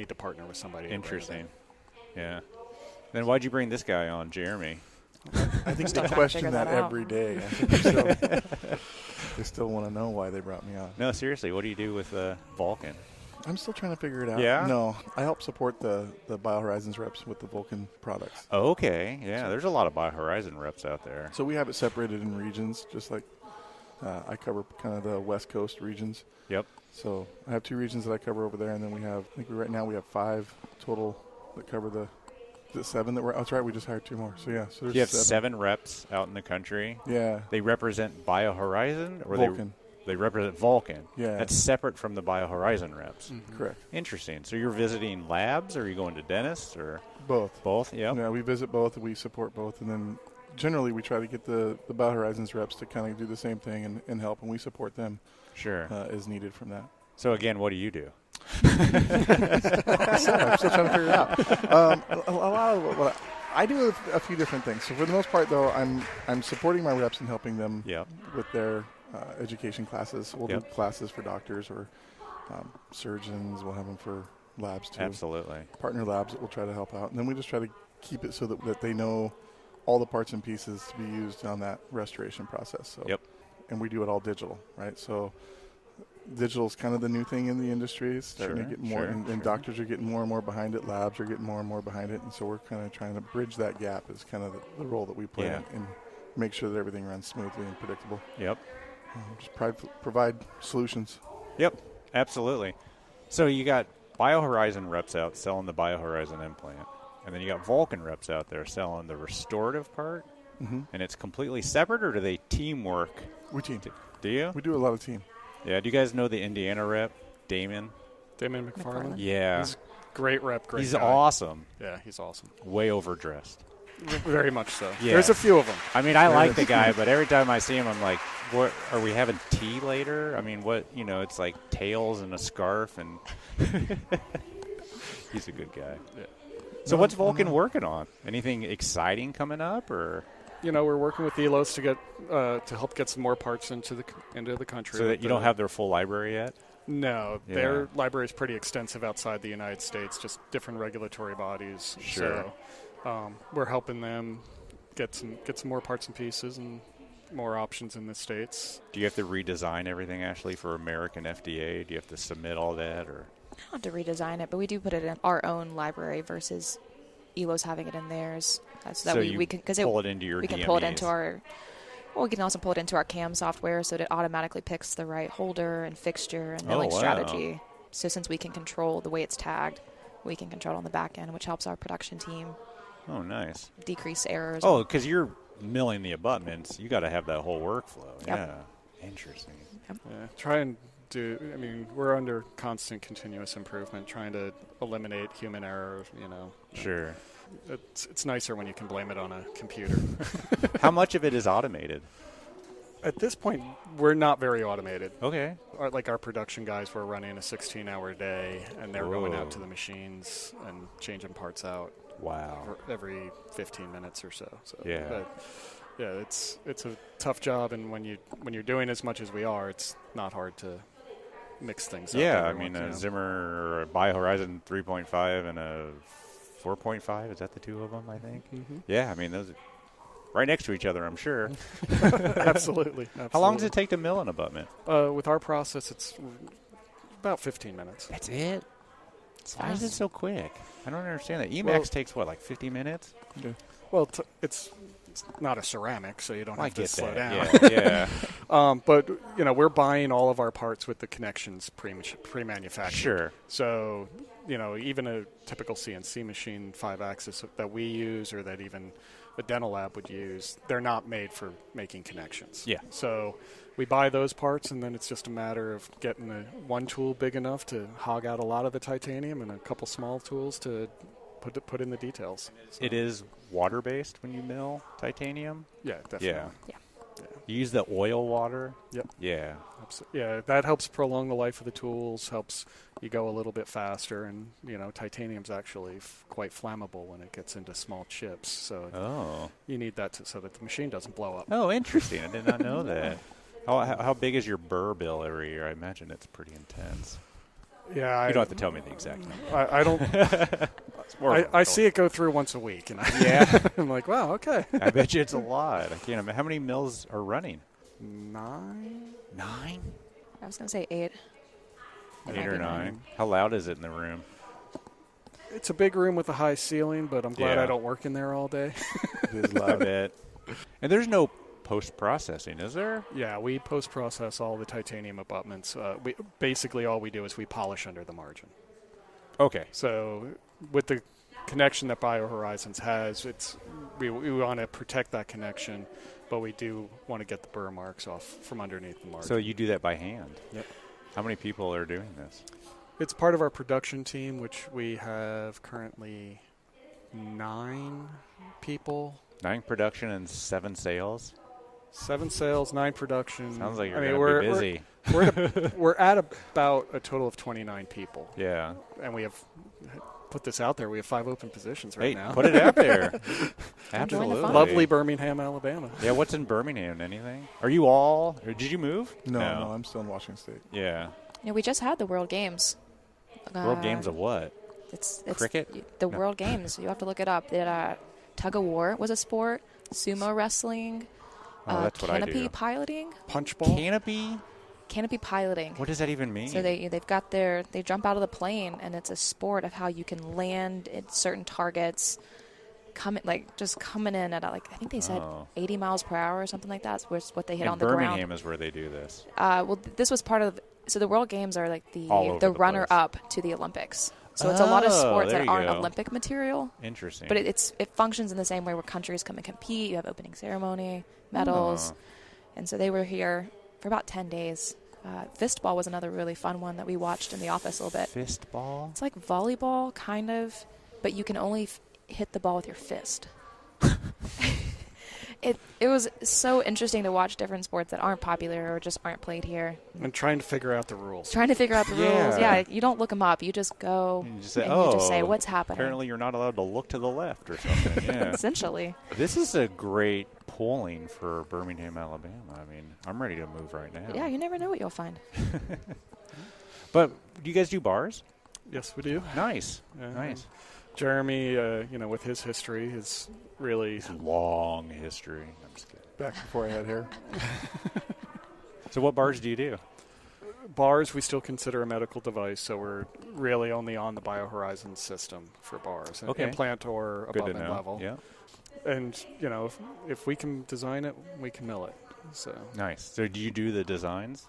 to partner with somebody. Interesting. Yeah. Then why'd you bring this guy on, Jeremy? I think Still they trying to question figure that that out. every day. I think they still want to know why they brought me on. No, seriously, what do you do with Vulcan? I'm still trying to figure it out. Yeah? No, I help support the BioHorizons reps with the Vulcan products. Okay, yeah, there's a lot of BioHorizon reps out there. So we have it separated in regions, just like I cover kind of the West Coast regions. Yep. So I have 2 regions that I cover over there, and then we have, I think right now we have 5 total that cover the 7 that we're, that's right, we just hired 2 more. So yeah, so there's You have 7 reps out in the country. Yeah. They represent BioHorizon? Or Vulcan. They represent Vulcan. Yeah. That's separate from the BioHorizon reps. Mm-hmm. Correct. Interesting. So you're visiting labs, or are you going to dentists, or Both. both? Yep. Yeah, we visit both, we support both, and then generally we try to get the BioHorizons reps to kind of do the same thing and help, and we support them Sure. as needed from that. So again, what do you do? I'm still trying to figure it out. A lot of what I do a few different things. So for the most part, though, I'm supporting my reps and helping them Yep. with their education classes. We'll Yep. do classes for doctors or surgeons. We'll have them for labs too. Absolutely. Partner labs that we'll try to help out, and then we just try to keep it so that they know all the parts and pieces to be used on that restoration process. So, Yep. And we do it all digital, right? So digital is kind of the new thing in the industry. It's starting Sure, to get more, sure, and sure. doctors are getting more and more behind it. Labs are getting more and more behind it, and so we're kind of trying to bridge that gap. Is kind of the role that we play Yeah. and make sure that everything runs smoothly and predictable. Yep. Just provide solutions. Yep. Absolutely. So you got BioHorizon reps out selling the BioHorizon implant, and then you got Vulcan reps out there selling the restorative part, and it's completely separate, or do they teamwork? We team. Do you? We do a lot of team. Yeah. Do you guys know the Indiana rep, Damon? Damon McFarland. Yeah. He's great rep, great He's guy. awesome. Yeah, he's awesome. Way overdressed. Very much so. Yeah. There's a few of them. I mean, I like the guy, but every time I see him, I'm like, "What are we having tea later?" I mean, what it's like tails and a scarf, and he's a good guy. Yeah. So, what's Vulcan working on? Anything exciting coming up, or We're working with ELOS to get to help get some more parts into the country. so that you don't have their full library yet? No, Yeah. their library is pretty extensive outside the United States, just different regulatory bodies. Sure. So we're helping them get some more parts and pieces and more options in the States. Do you have to redesign everything, Ashley, for American FDA? Do you have to submit all that, or? I don't have to redesign it, but we do put it in our own library versus ELO's having it in theirs. So that we can pull it into your we can DMEs. pull it into our. Well, we can also pull it into our CAM software so that it automatically picks the right holder and fixture and milling wow. strategy. So since we can control the way it's tagged, we can control it on the back end, which helps our production team Oh, nice. decrease errors. Oh, because you're milling the abutments, you got to have that whole workflow. Yep. Yeah, interesting. Yeah, try and do. I mean, we're under constant continuous improvement, trying to eliminate human error. Sure. It's nicer when you can blame it on a computer. How much of it is automated? At this point, we're not very automated. Okay. Our production guys were running a 16-hour day, and they're going Whoa. out to the machines and changing parts out Wow. for every 15 minutes or so. Yeah. But, yeah, it's a tough job, and when you're doing as much as we are, it's not hard to mix things up. Yeah, I every mean, once, a Zimmer or a BioHorizon 3.5 and a 4.5, is that the two of them, I think? Mhm. Yeah, I mean, those are right next to each other, I'm sure. Absolutely. How long does it take to mill an abutment? With our process, it's about 15 minutes. That's it? Why is it so quick? I don't understand that. Emacs Well- takes, what, like 50 minutes? Well, it's not a ceramic, so you don't I have to get slow that. down. Yeah. But we're buying all of our parts with the connections pre-manufactured. Sure. So even a typical CNC machine 5-axis that we use, or that even a dental lab would use, they're not made for making connections. Yeah. So we buy those parts, and then it's just a matter of getting one tool big enough to hog out a lot of the titanium, and a couple small tools to put in the details. So, It is water-based when you mill titanium? yeah, definitely. Yeah. You use the oil water? Yep. Yeah. Yeah, that helps prolong the life of the tools, helps you go a little bit faster, and titanium's actually quite flammable when it gets into small chips, so you need that so that the machine doesn't blow up. Oh, interesting. I did not know that. How big is your burr bill every year? I imagine it's pretty intense. Yeah, You don't have to tell me the exact number. I don't. I see it go through once a week, and I'm like, wow, okay. I bet you it's a lot. I can't imagine. How many mills are running? 9. 9? I was going to say 8. 8 or 9. How loud is it in the room? It's a big room with a high ceiling, but I'm glad I don't work in there all day. It is loud. And there's no post-processing, is there? Yeah, we post-process all the titanium abutments. Basically, all we do is we polish under the margin. Okay. So with the connection that BioHorizons has, we want to protect that connection, but we do want to get the burr marks off from underneath the margin. So you do that by hand? Yep. How many people are doing this? It's part of our production team, which we have currently 9 people. 9 production and 7 sales? 7 sales, 9 production. Sounds like you're going to be busy. We're at about a total of 29 people. Yeah. And we have put this out there. We have 5 open positions right now. Put it out there. Absolutely. Lovely Birmingham, Alabama. Yeah, what's in Birmingham? Anything? Are you all? Or did you move? No, I'm still in Washington State. Yeah. Yeah, we just had the World Games. World Games of what? It's cricket? The World Games. You have to look it up. Tug of war was a sport. Sumo wrestling. That's what I do. Canopy piloting. Punchball. Canopy piloting. What does that even mean? So they jump out of the plane, and it's a sport of how you can land at certain targets, coming in at I think they said 80 miles per hour or something like that. That's what they hit on the ground. Birmingham is where they do this. This was part of. So the World Games are like the runner place. Up to the Olympics. So it's a lot of sports that aren't go. Olympic material. Interesting. But it functions in the same way where countries come and compete. You have opening ceremony, medals. And so they were here for about 10 days. Fistball was another really fun one that we watched in the office a little bit. Fistball? It's like volleyball, kind of, but you can only hit the ball with your fist. It was so interesting to watch different sports that aren't popular or just aren't played here. And trying to figure out the rules. Rules. Yeah, you don't look them up. You just go you just say, you just say, what's happening? Apparently you're not allowed to look to the left or something. Yeah. Essentially. This is a great polling for Birmingham, Alabama. I mean, I'm ready to move right now. Yeah, you never know what you'll find. But do you guys do bars? Yes, we do. Nice. Yeah. Nice. Jeremy, with his history, his really long history. I'm just kidding. Back before I had hair. So what bars do you do? Bars we still consider a medical device, so we're really only on the BioHorizons system for bars. Okay. Implant or abutment level. Yeah. And, if we can design it, we can mill it. So nice. So do you do the designs?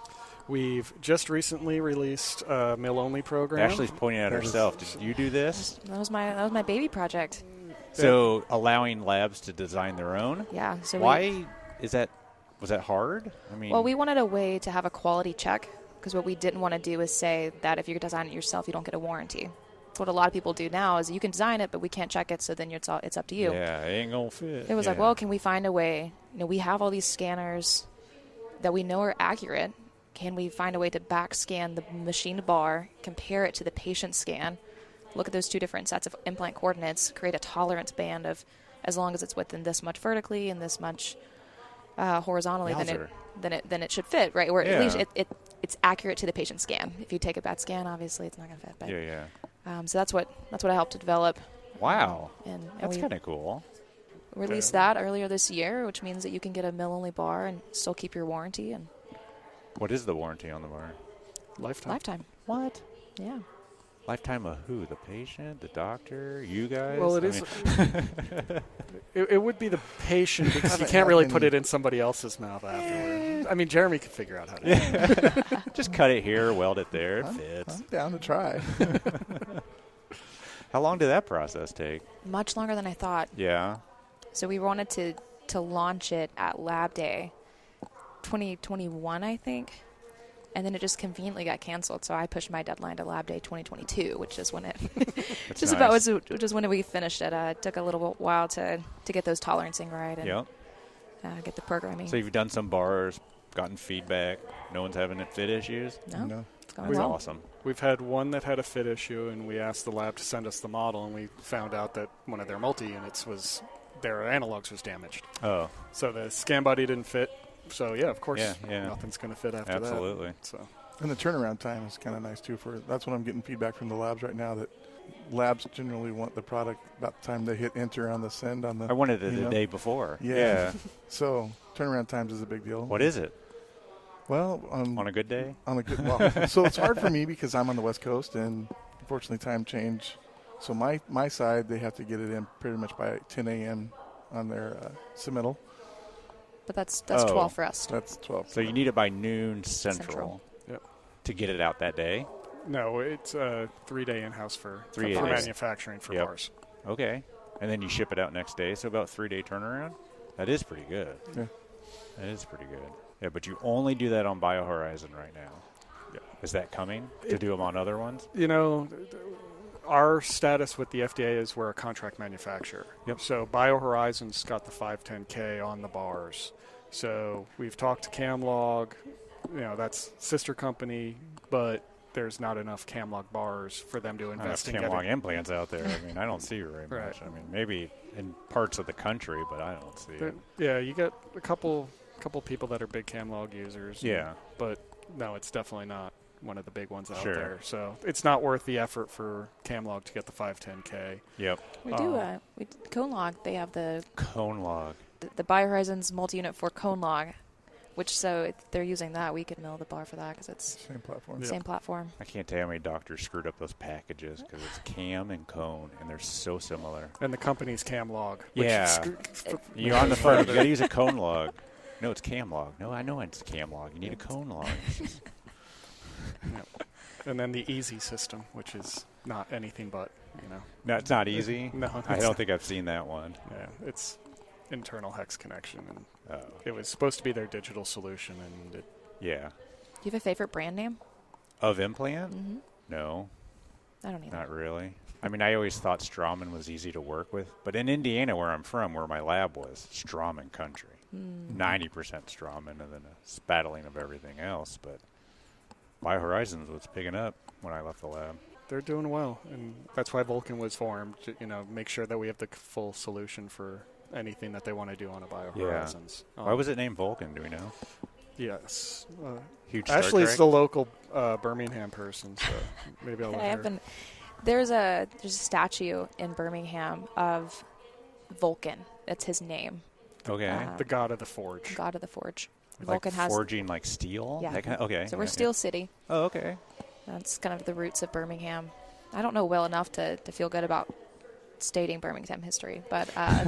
We've just recently released a mill-only program. Ashley's pointing at herself. Did you do this? That was my baby project. So allowing labs to design their own? Yeah. So why is that? Was that hard? I mean, well, we wanted a way to have a quality check because what we didn't want to do is say that if you design it yourself, you don't get a warranty. That's what a lot of people do now is you can design it, but we can't check it, so then it's up to you. Yeah, it ain't gonna fit. It was like, well, can we find a way? We have all these scanners that we know are accurate. Can we find a way to back scan the machined bar, compare it to the patient scan, look at those 2 different sets of implant coordinates, create a tolerance band of as long as it's within this much vertically and this much horizontally, then it should fit, right? Or at least it's accurate to the patient scan. If you take a bad scan, obviously it's not going to fit. But, so that's what I helped to develop. Wow, and that's kind of cool. Released that earlier this year, which means that you can get a mill-only bar and still keep your warranty. And what is the warranty on the bar? Lifetime. What? Yeah. Lifetime of who? The patient, the doctor, you guys? Well, it would be the patient because you can't really put it in somebody else's mouth afterward. I mean, Jeremy could figure out how to do it. Just cut it here, weld it there. It fits. I'm down to try. How long did that process take? Much longer than I thought. Yeah. So we wanted to launch it at Lab Day 2021, I think. And then it just conveniently got canceled, so I pushed my deadline to Lab Day 2022, which is when it which is when we finished it. It took a little while to get those tolerancing right and get the programming. So you've done some bars, gotten feedback. No one's having fit issues? No. It's going That's well. awesome. We've had one that had a fit issue, and we asked the lab to send us the model, and we found out that one of their multi-units their analogs was damaged. Oh. So the scan body didn't fit. So, of course, yeah. nothing's going to fit after Absolutely. that. So. And the turnaround time is kind of nice, too. That's what I'm getting feedback from the labs right now, that labs generally want the product about the time they hit enter on the send on the. I wanted it the day before. Yeah. So turnaround times is a big deal. What is it? Well, on a good day? So it's hard for me because I'm on the West Coast, and unfortunately time change. So my side, they have to get it in pretty much by 10 a.m. on their submittal. But that's 12 for us. That's 12. So you need it by noon central. Yep. To get it out that day? No, it's a 3-day in-house for 3 days. Manufacturing for bars. Okay. And then you ship it out next day, so about 3-day turnaround? That is pretty good. Yeah. That is pretty good. Yeah, but you only do that on BioHorizon right now. Yeah. Is that coming to do them on other ones? You know, our status with the FDA is we're a contract manufacturer. Yep. So BioHorizon's got the 510K on the bars. So we've talked to Camlog. You know, that's sister company, but there's not enough Camlog bars for them to invest in Camlog implants out there. I mean, I don't see very Right. much. I mean, maybe in parts of the country, but I don't see it. Yeah, you get a couple people that are big Camlog users. Yeah. But no, it's definitely not one of the big ones out Sure. there. So it's not worth the effort for Camlog to get the 510K. Yep. We do. Cone log. They have the Cone log. the BioHorizons multi-unit for cone log, which if they're using that, we could mill the bar for that because it's Same platform. same platform. I can't tell you how many doctors screwed up those packages because it's cam and cone, and they're so similar. And the company's Camlog. Yeah. You're on the phone. You got to use a cone log. No, it's cam log. No, I know it's cam log. You need a cone log. Yep. And then the Easy system, which is not anything but, No, it's not easy. No, I don't think I've seen that one. Yeah, it's internal hex connection, and it was supposed to be their digital solution, and it. Yeah. Do you have a favorite brand name? Of implant? Mm-hmm. No. I don't either. Not really. I mean, I always thought Straumann was easy to work with, but in Indiana, where I'm from, where my lab was, Straumann country. 90% Straumann, and then a spattling of everything else. But BioHorizons was picking up when I left the lab. They're doing well, and that's why Vulcan was formed. Make sure that we have the full solution for anything that they want to do on a BioHorizons. Yeah. Why was it named Vulcan? Do we know? Yes. Huge Star Ashley's Trek? the local Birmingham person, so maybe I'll let her. There's a statue in Birmingham of Vulcan. That's his name. Okay. The god of the forge. God of the forge. Like Vulcan has forging like steel? Yeah. Okay. So we're Steel City. Oh, okay. That's kind of the roots of Birmingham. I don't know well enough to feel good about stating Birmingham history, but I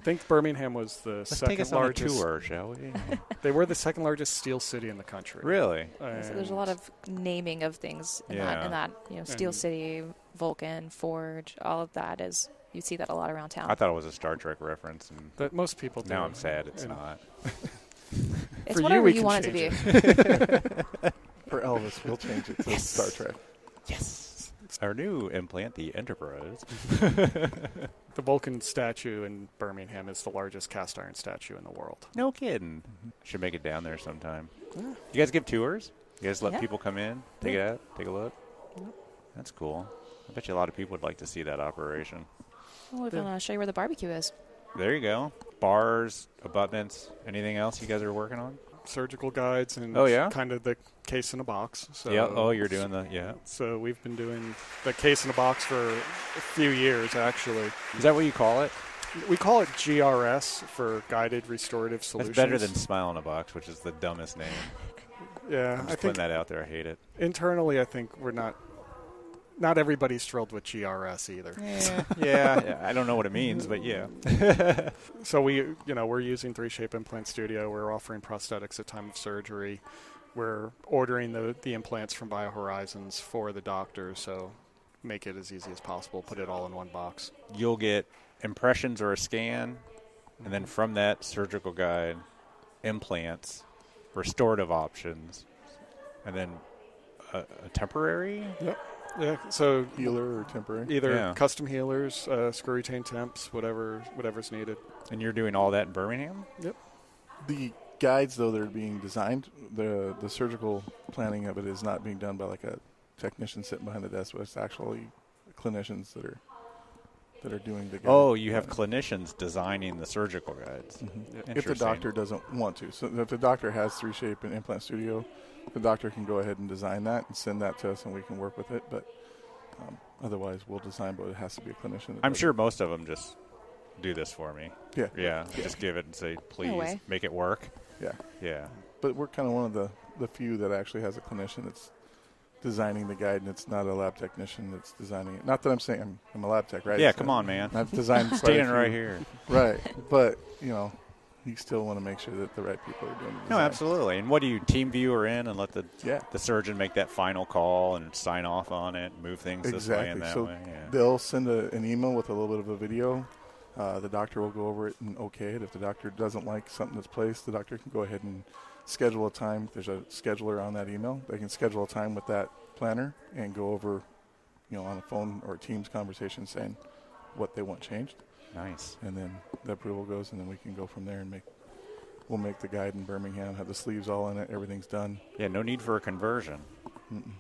think Birmingham was the Let's second take us largest. on a tour, shall we? They were the second largest steel city in the country. Really? so there's a lot of naming of things in that. Steel City, Vulcan, Forge, all of that is. You see that a lot around town. I thought it was a Star Trek reference. And that most people do. Now I'm sad it's not. It's For whatever you want it to be. For Elvis, we'll change it to Star Trek. Yes. Our new implant, the Enterprise. The Vulcan statue in Birmingham is the largest cast iron statue in the world. No kidding. Should make it down there sometime. Yeah. You guys give tours? You guys let people come in, take it out, take a look? That's cool. I bet you a lot of people would like to see that operation. Well, we're going to show you where the barbecue is. There you go. Bars, abutments, anything else you guys are working on? Surgical guides and kind of the case in a box. So, you're doing So we've been doing the case in a box for a few years, actually. Is that what you call it? We call it GRS for Guided Restorative Solutions. That's better than Smile in a Box, which is the dumbest name. Yeah. I'm just putting that out there. I hate it. Internally, I think we're not everybody's thrilled with GRS either. Yeah. I don't know what it means, but yeah. So we're using 3Shape Implant Studio. We're offering prosthetics at time of surgery. We're ordering the implants from BioHorizons for the doctor, so make it as easy as possible. Put it all in one box. You'll get impressions or a scan, and then from that, surgical guide, implants, restorative options, and then a temporary? Yep. Yeah, so healer or temporary? Either custom healers, screw retain temps, whatever's needed. And you're doing all that in Birmingham? Yep. The guides, though, they're being designed. The surgical planning of it is not being done by like a technician sitting behind the desk, but it's actually clinicians that are doing the guide. Oh, you have clinicians designing the surgical guides. Mm-hmm. If the doctor doesn't want to. So if the doctor has 3Shape and Implant Studio, the doctor can go ahead and design that and send that to us, and we can work with it. But Otherwise, we'll design, but it has to be a clinician. I'm sure most of them just do this for me. Yeah. Yeah. Just give it and say, please way. make it work. Yeah. Yeah. But we're kind of one of the few that actually has a clinician that's designing the guide, and it's not a lab technician that's designing it. Not that I'm saying I'm a lab tech, right? Yeah, come on, man. I've designed Standing right here. Right. But, you still want to make sure that the right people are doing the design. No, absolutely. And what do you team viewer in and let the surgeon make that final call and sign off on it, move things this way and that way? Yeah. They'll send an email with a little bit of a video. The doctor will go over it and okay it. If the doctor doesn't like something that's placed, the doctor can go ahead and schedule a time. There's a scheduler on that email. They can schedule a time with that planner and go over, on a phone or a Teams conversation saying what they want changed. Nice. And then the approval goes, and then we can go from there and we'll make the guide in Birmingham, have the sleeves all in it, everything's done. Yeah, no need for a conversion. Mm-mm.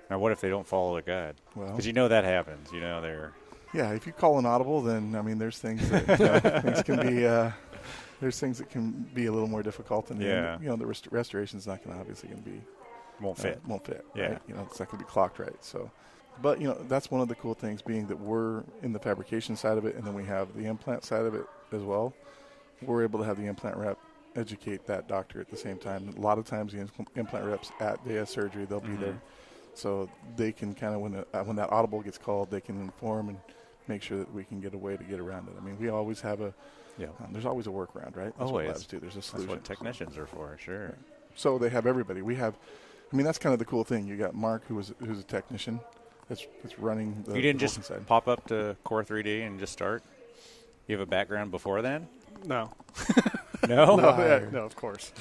Now, what if they don't follow the guide? Well, because that happens. They're... Yeah, if you call an audible, then, there's things that things can be there's things that can be a little more difficult. And, the restoration's not going to obviously going to be... Won't fit. Yeah. Right? It's not going to be clocked right, so... But, that's one of the cool things being that we're in the fabrication side of it, and then we have the implant side of it as well. We're able to have the implant rep educate that doctor at the same time. A lot of times the implant reps at day of surgery, they'll be there. So they can kind of, when that audible gets called, they can inform and make sure that we can get a way to get around it. I mean, we always have there's always a workaround, right? That's always. What labs do. There's a solution. That's what technicians are for, sure. Yeah. So they have everybody. That's kind of the cool thing. You got Mark, who's a technician. That's running the... You didn't the just side. pop up to Core 3D and just start? You have a background before then? No. No? No, of course.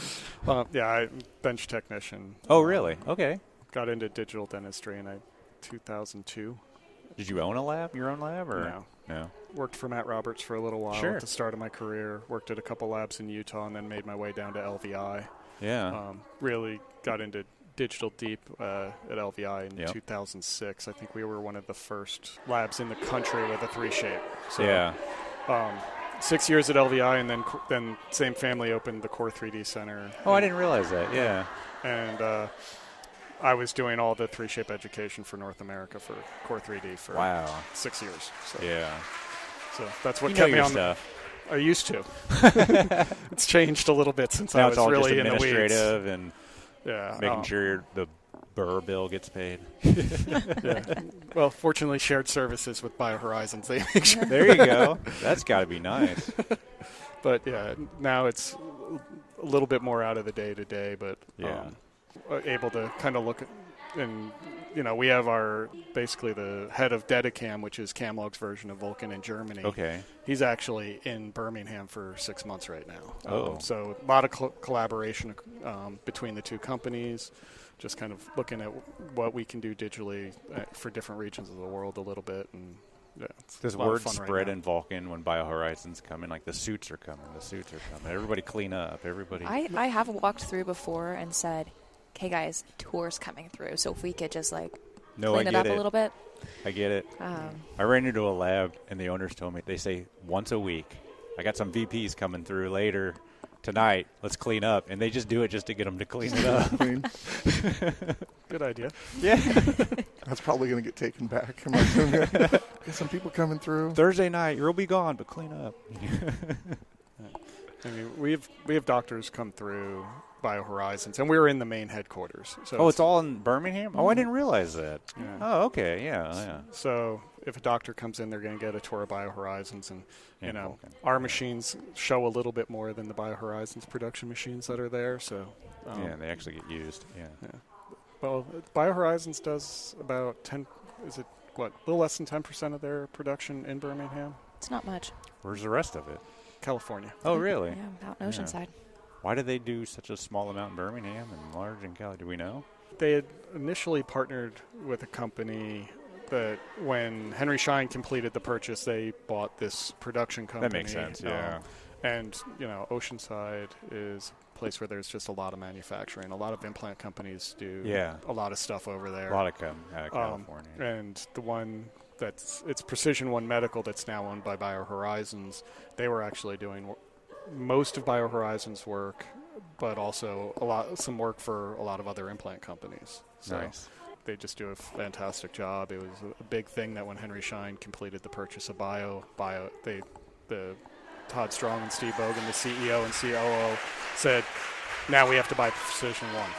I'm bench technician. Oh, really? Okay. Got into digital dentistry in 2002. Did you own your own lab? Or? No. Worked for Matt Roberts for a little while at the start of my career. Worked at a couple labs in Utah and then made my way down to LVI. Yeah. Really got into digital deep at LVI in 2006. I think we were one of the first labs in the country with a 3-shape. So, 6 years at LVI, and then same family opened the Core 3D Center. Oh, I didn't realize that. Yeah. And I was doing all the 3-shape education for North America for Core 3D for 6 years. So, so that's what kept me on stuff. I used to. It's changed a little bit since now I was it's all really just in the weeds. administrative and making sure the burr bill gets paid. Well, fortunately, shared services with BioHorizons. They make sure. There you go. That's got to be nice. But now it's a little bit more out of the day-to-day, but able to kind of look at, and we have basically the head of Dedicam, which is Camlog's version of Vulcan in Germany. Okay. He's actually in Birmingham for 6 months right now. Oh. So a lot of collaboration between the two companies, just kind of looking at what we can do digitally for different regions of the world a little bit. And does word spread in Vulcan when BioHorizons come in? Like the suits are coming. Everybody clean up. Everybody. I have walked through before and said, "Okay, guys, tour's coming through. So if we could just clean it up a little bit." I get it. I ran into a lab, and the owners told me, they say once a week. I got some VPs coming through later tonight. Let's clean up. And they just do it just to get them to clean it up. Good idea. Yeah. That's probably going to get taken back. Get some people coming through. Thursday night, you'll be gone, but clean up. I mean, we have doctors come through BioHorizons, and we're in the main headquarters. So it's all in Birmingham? Oh, I didn't realize that. Yeah. Oh, okay, yeah. So if a doctor comes in, they're going to get a tour of BioHorizons, and our machines show a little bit more than the BioHorizons production machines that are there. So they actually get used. Yeah. Well, BioHorizons does about a little less than 10% of their production in Birmingham. It's not much. Where's the rest of it? California. Oh, really? Yeah, out in Oceanside. Why did they do such a small amount in Birmingham and large in Cali? Do we know? They had initially partnered with a company that when Henry Schein completed the purchase, they bought this production company. That makes sense, yeah. And, Oceanside is a place where there's just a lot of manufacturing. A lot of implant companies do a lot of stuff over there. A lot of come out of California. And the one it's Precision One Medical that's now owned by BioHorizons. They were actually doing most of BioHorizons work, but also some work for a lot of other implant companies. So, nice. they just do a fantastic job. It was a big thing that when Henry Schein completed the purchase of the Todd Strong and Steve Bogan, the CEO and COO, said, now we have to buy Precision One.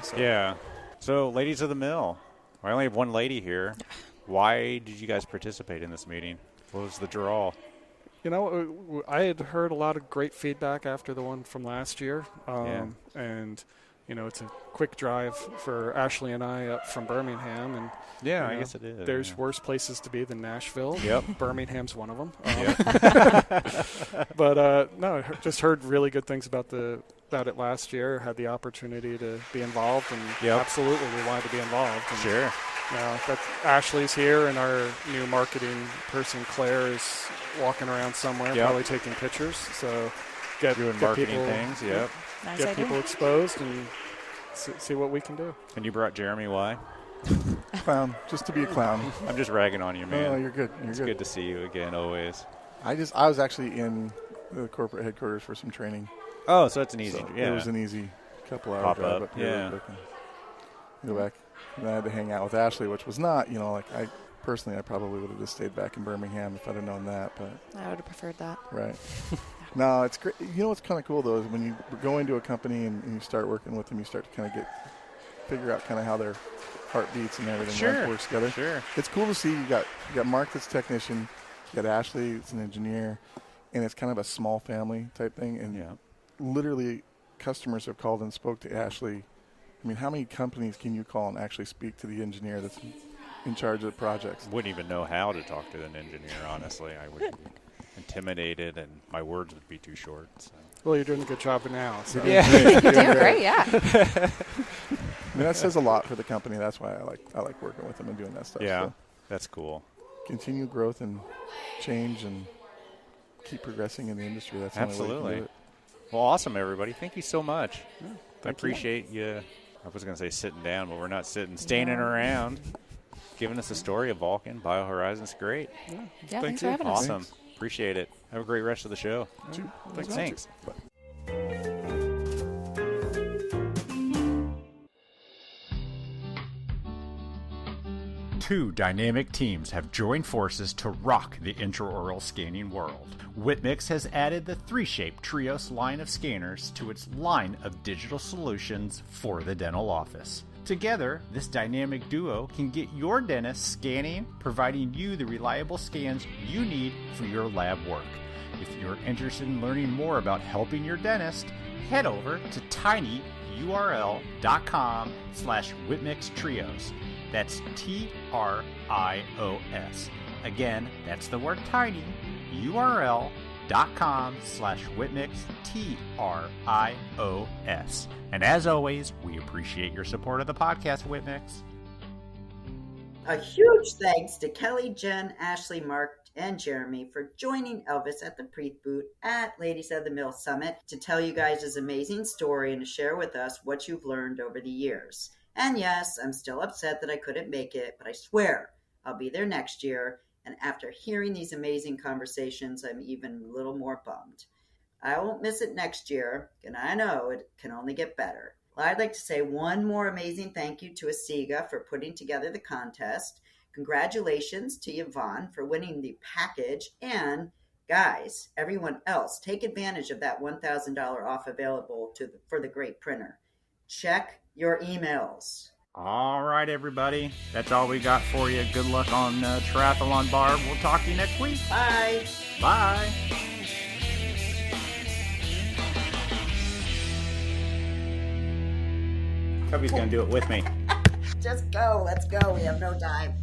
So. Yeah. So, ladies of the mill, I only have one lady here. Why did you guys participate in this meeting? What was the draw? You know, I had heard a lot of great feedback after the one from last year. And, you know, it's a quick drive for Ashley and I up from Birmingham. And yeah, I guess it is. There's worse places to be than Nashville. Yep. Birmingham's one of them. Yep. But, no, I just heard really good things about it last year. Had the opportunity to be involved, and absolutely we wanted to be involved. And, sure. Ashley's here, and our new marketing person, Claire, is walking around somewhere, probably taking pictures. So doing marketing people, things, yep. Nice get idea. people exposed and see what we can do. And you brought Jeremy. Why? Clown, just to be a clown. I'm just ragging on you, man. No, you're good. It's good to see you again, always. I was actually in the corporate headquarters for some training. Oh, so it's an easy. It was an easy couple-hour drive up here. Yeah. Go back. And I had to hang out with Ashley, which was not, you know, like I probably would have just stayed back in Birmingham if I'd have known that. But I would have preferred that. Right. No, it's great. You know what's kind of cool, though, is when you go into a company and you start working with them, you start to kind of figure out kind of how their heart beats and everything works together. Sure. It's cool to see you got Mark that's technician, you got Ashley that's an engineer, and it's kind of a small family type thing. And literally customers have called and spoke to Ashley. I mean, how many companies can you call and actually speak to the engineer that's in charge of the projects? Wouldn't even know how to talk to an engineer, honestly. I would be intimidated, and my words would be too short. So. Well, you're doing a good job now. So. Yeah. You're doing great, yeah. I mean, that says a lot for the company. That's why I like working with them and doing that stuff. Yeah, so that's cool. Continue growth and change and keep progressing in the industry. That's the only way you can do it. Well, awesome, everybody. Thank you so much. Yeah, I appreciate you. I was going to say sitting down, but we're not sitting. Standing around, giving us a story of Vulcan, BioHorizons. Great. Yeah, thanks for having us. Awesome. Appreciate it. Have a great rest of the show. Thanks. Two dynamic teams have joined forces to rock the intraoral scanning world. Whitmix has added the 3-Shape Trios line of scanners to its line of digital solutions for the dental office. Together, this dynamic duo can get your dentist scanning, providing you the reliable scans you need for your lab work. If you're interested in learning more about helping your dentist, head over to tinyurl.com/WhitmixTrios. That's TRIOS. Again, that's the word tiny, url.com/WhitmixTrios. And as always, we appreciate your support of the podcast, Whitmix. A huge thanks to Kelly, Jen, Ashley, Mark, and Jeremy for joining Elvis at the pre-boot at Ladies of the Mill Summit to tell you guys his amazing story and to share with us what you've learned over the years. And yes, I'm still upset that I couldn't make it, but I swear I'll be there next year. And after hearing these amazing conversations, I'm even a little more bummed. I won't miss it next year, and I know it can only get better. Well, I'd like to say one more amazing thank you to Asiga for putting together the contest. Congratulations to Yvonne for winning the package. And guys, everyone else, take advantage of that $1,000 off available for the great printer. Check your emails. All right, everybody. That's all we got for you. Good luck on Triathlon Bar. We'll talk to you next week. Bye. Bye. Cubby's going to do it with me. Just go. Let's go. We have no time.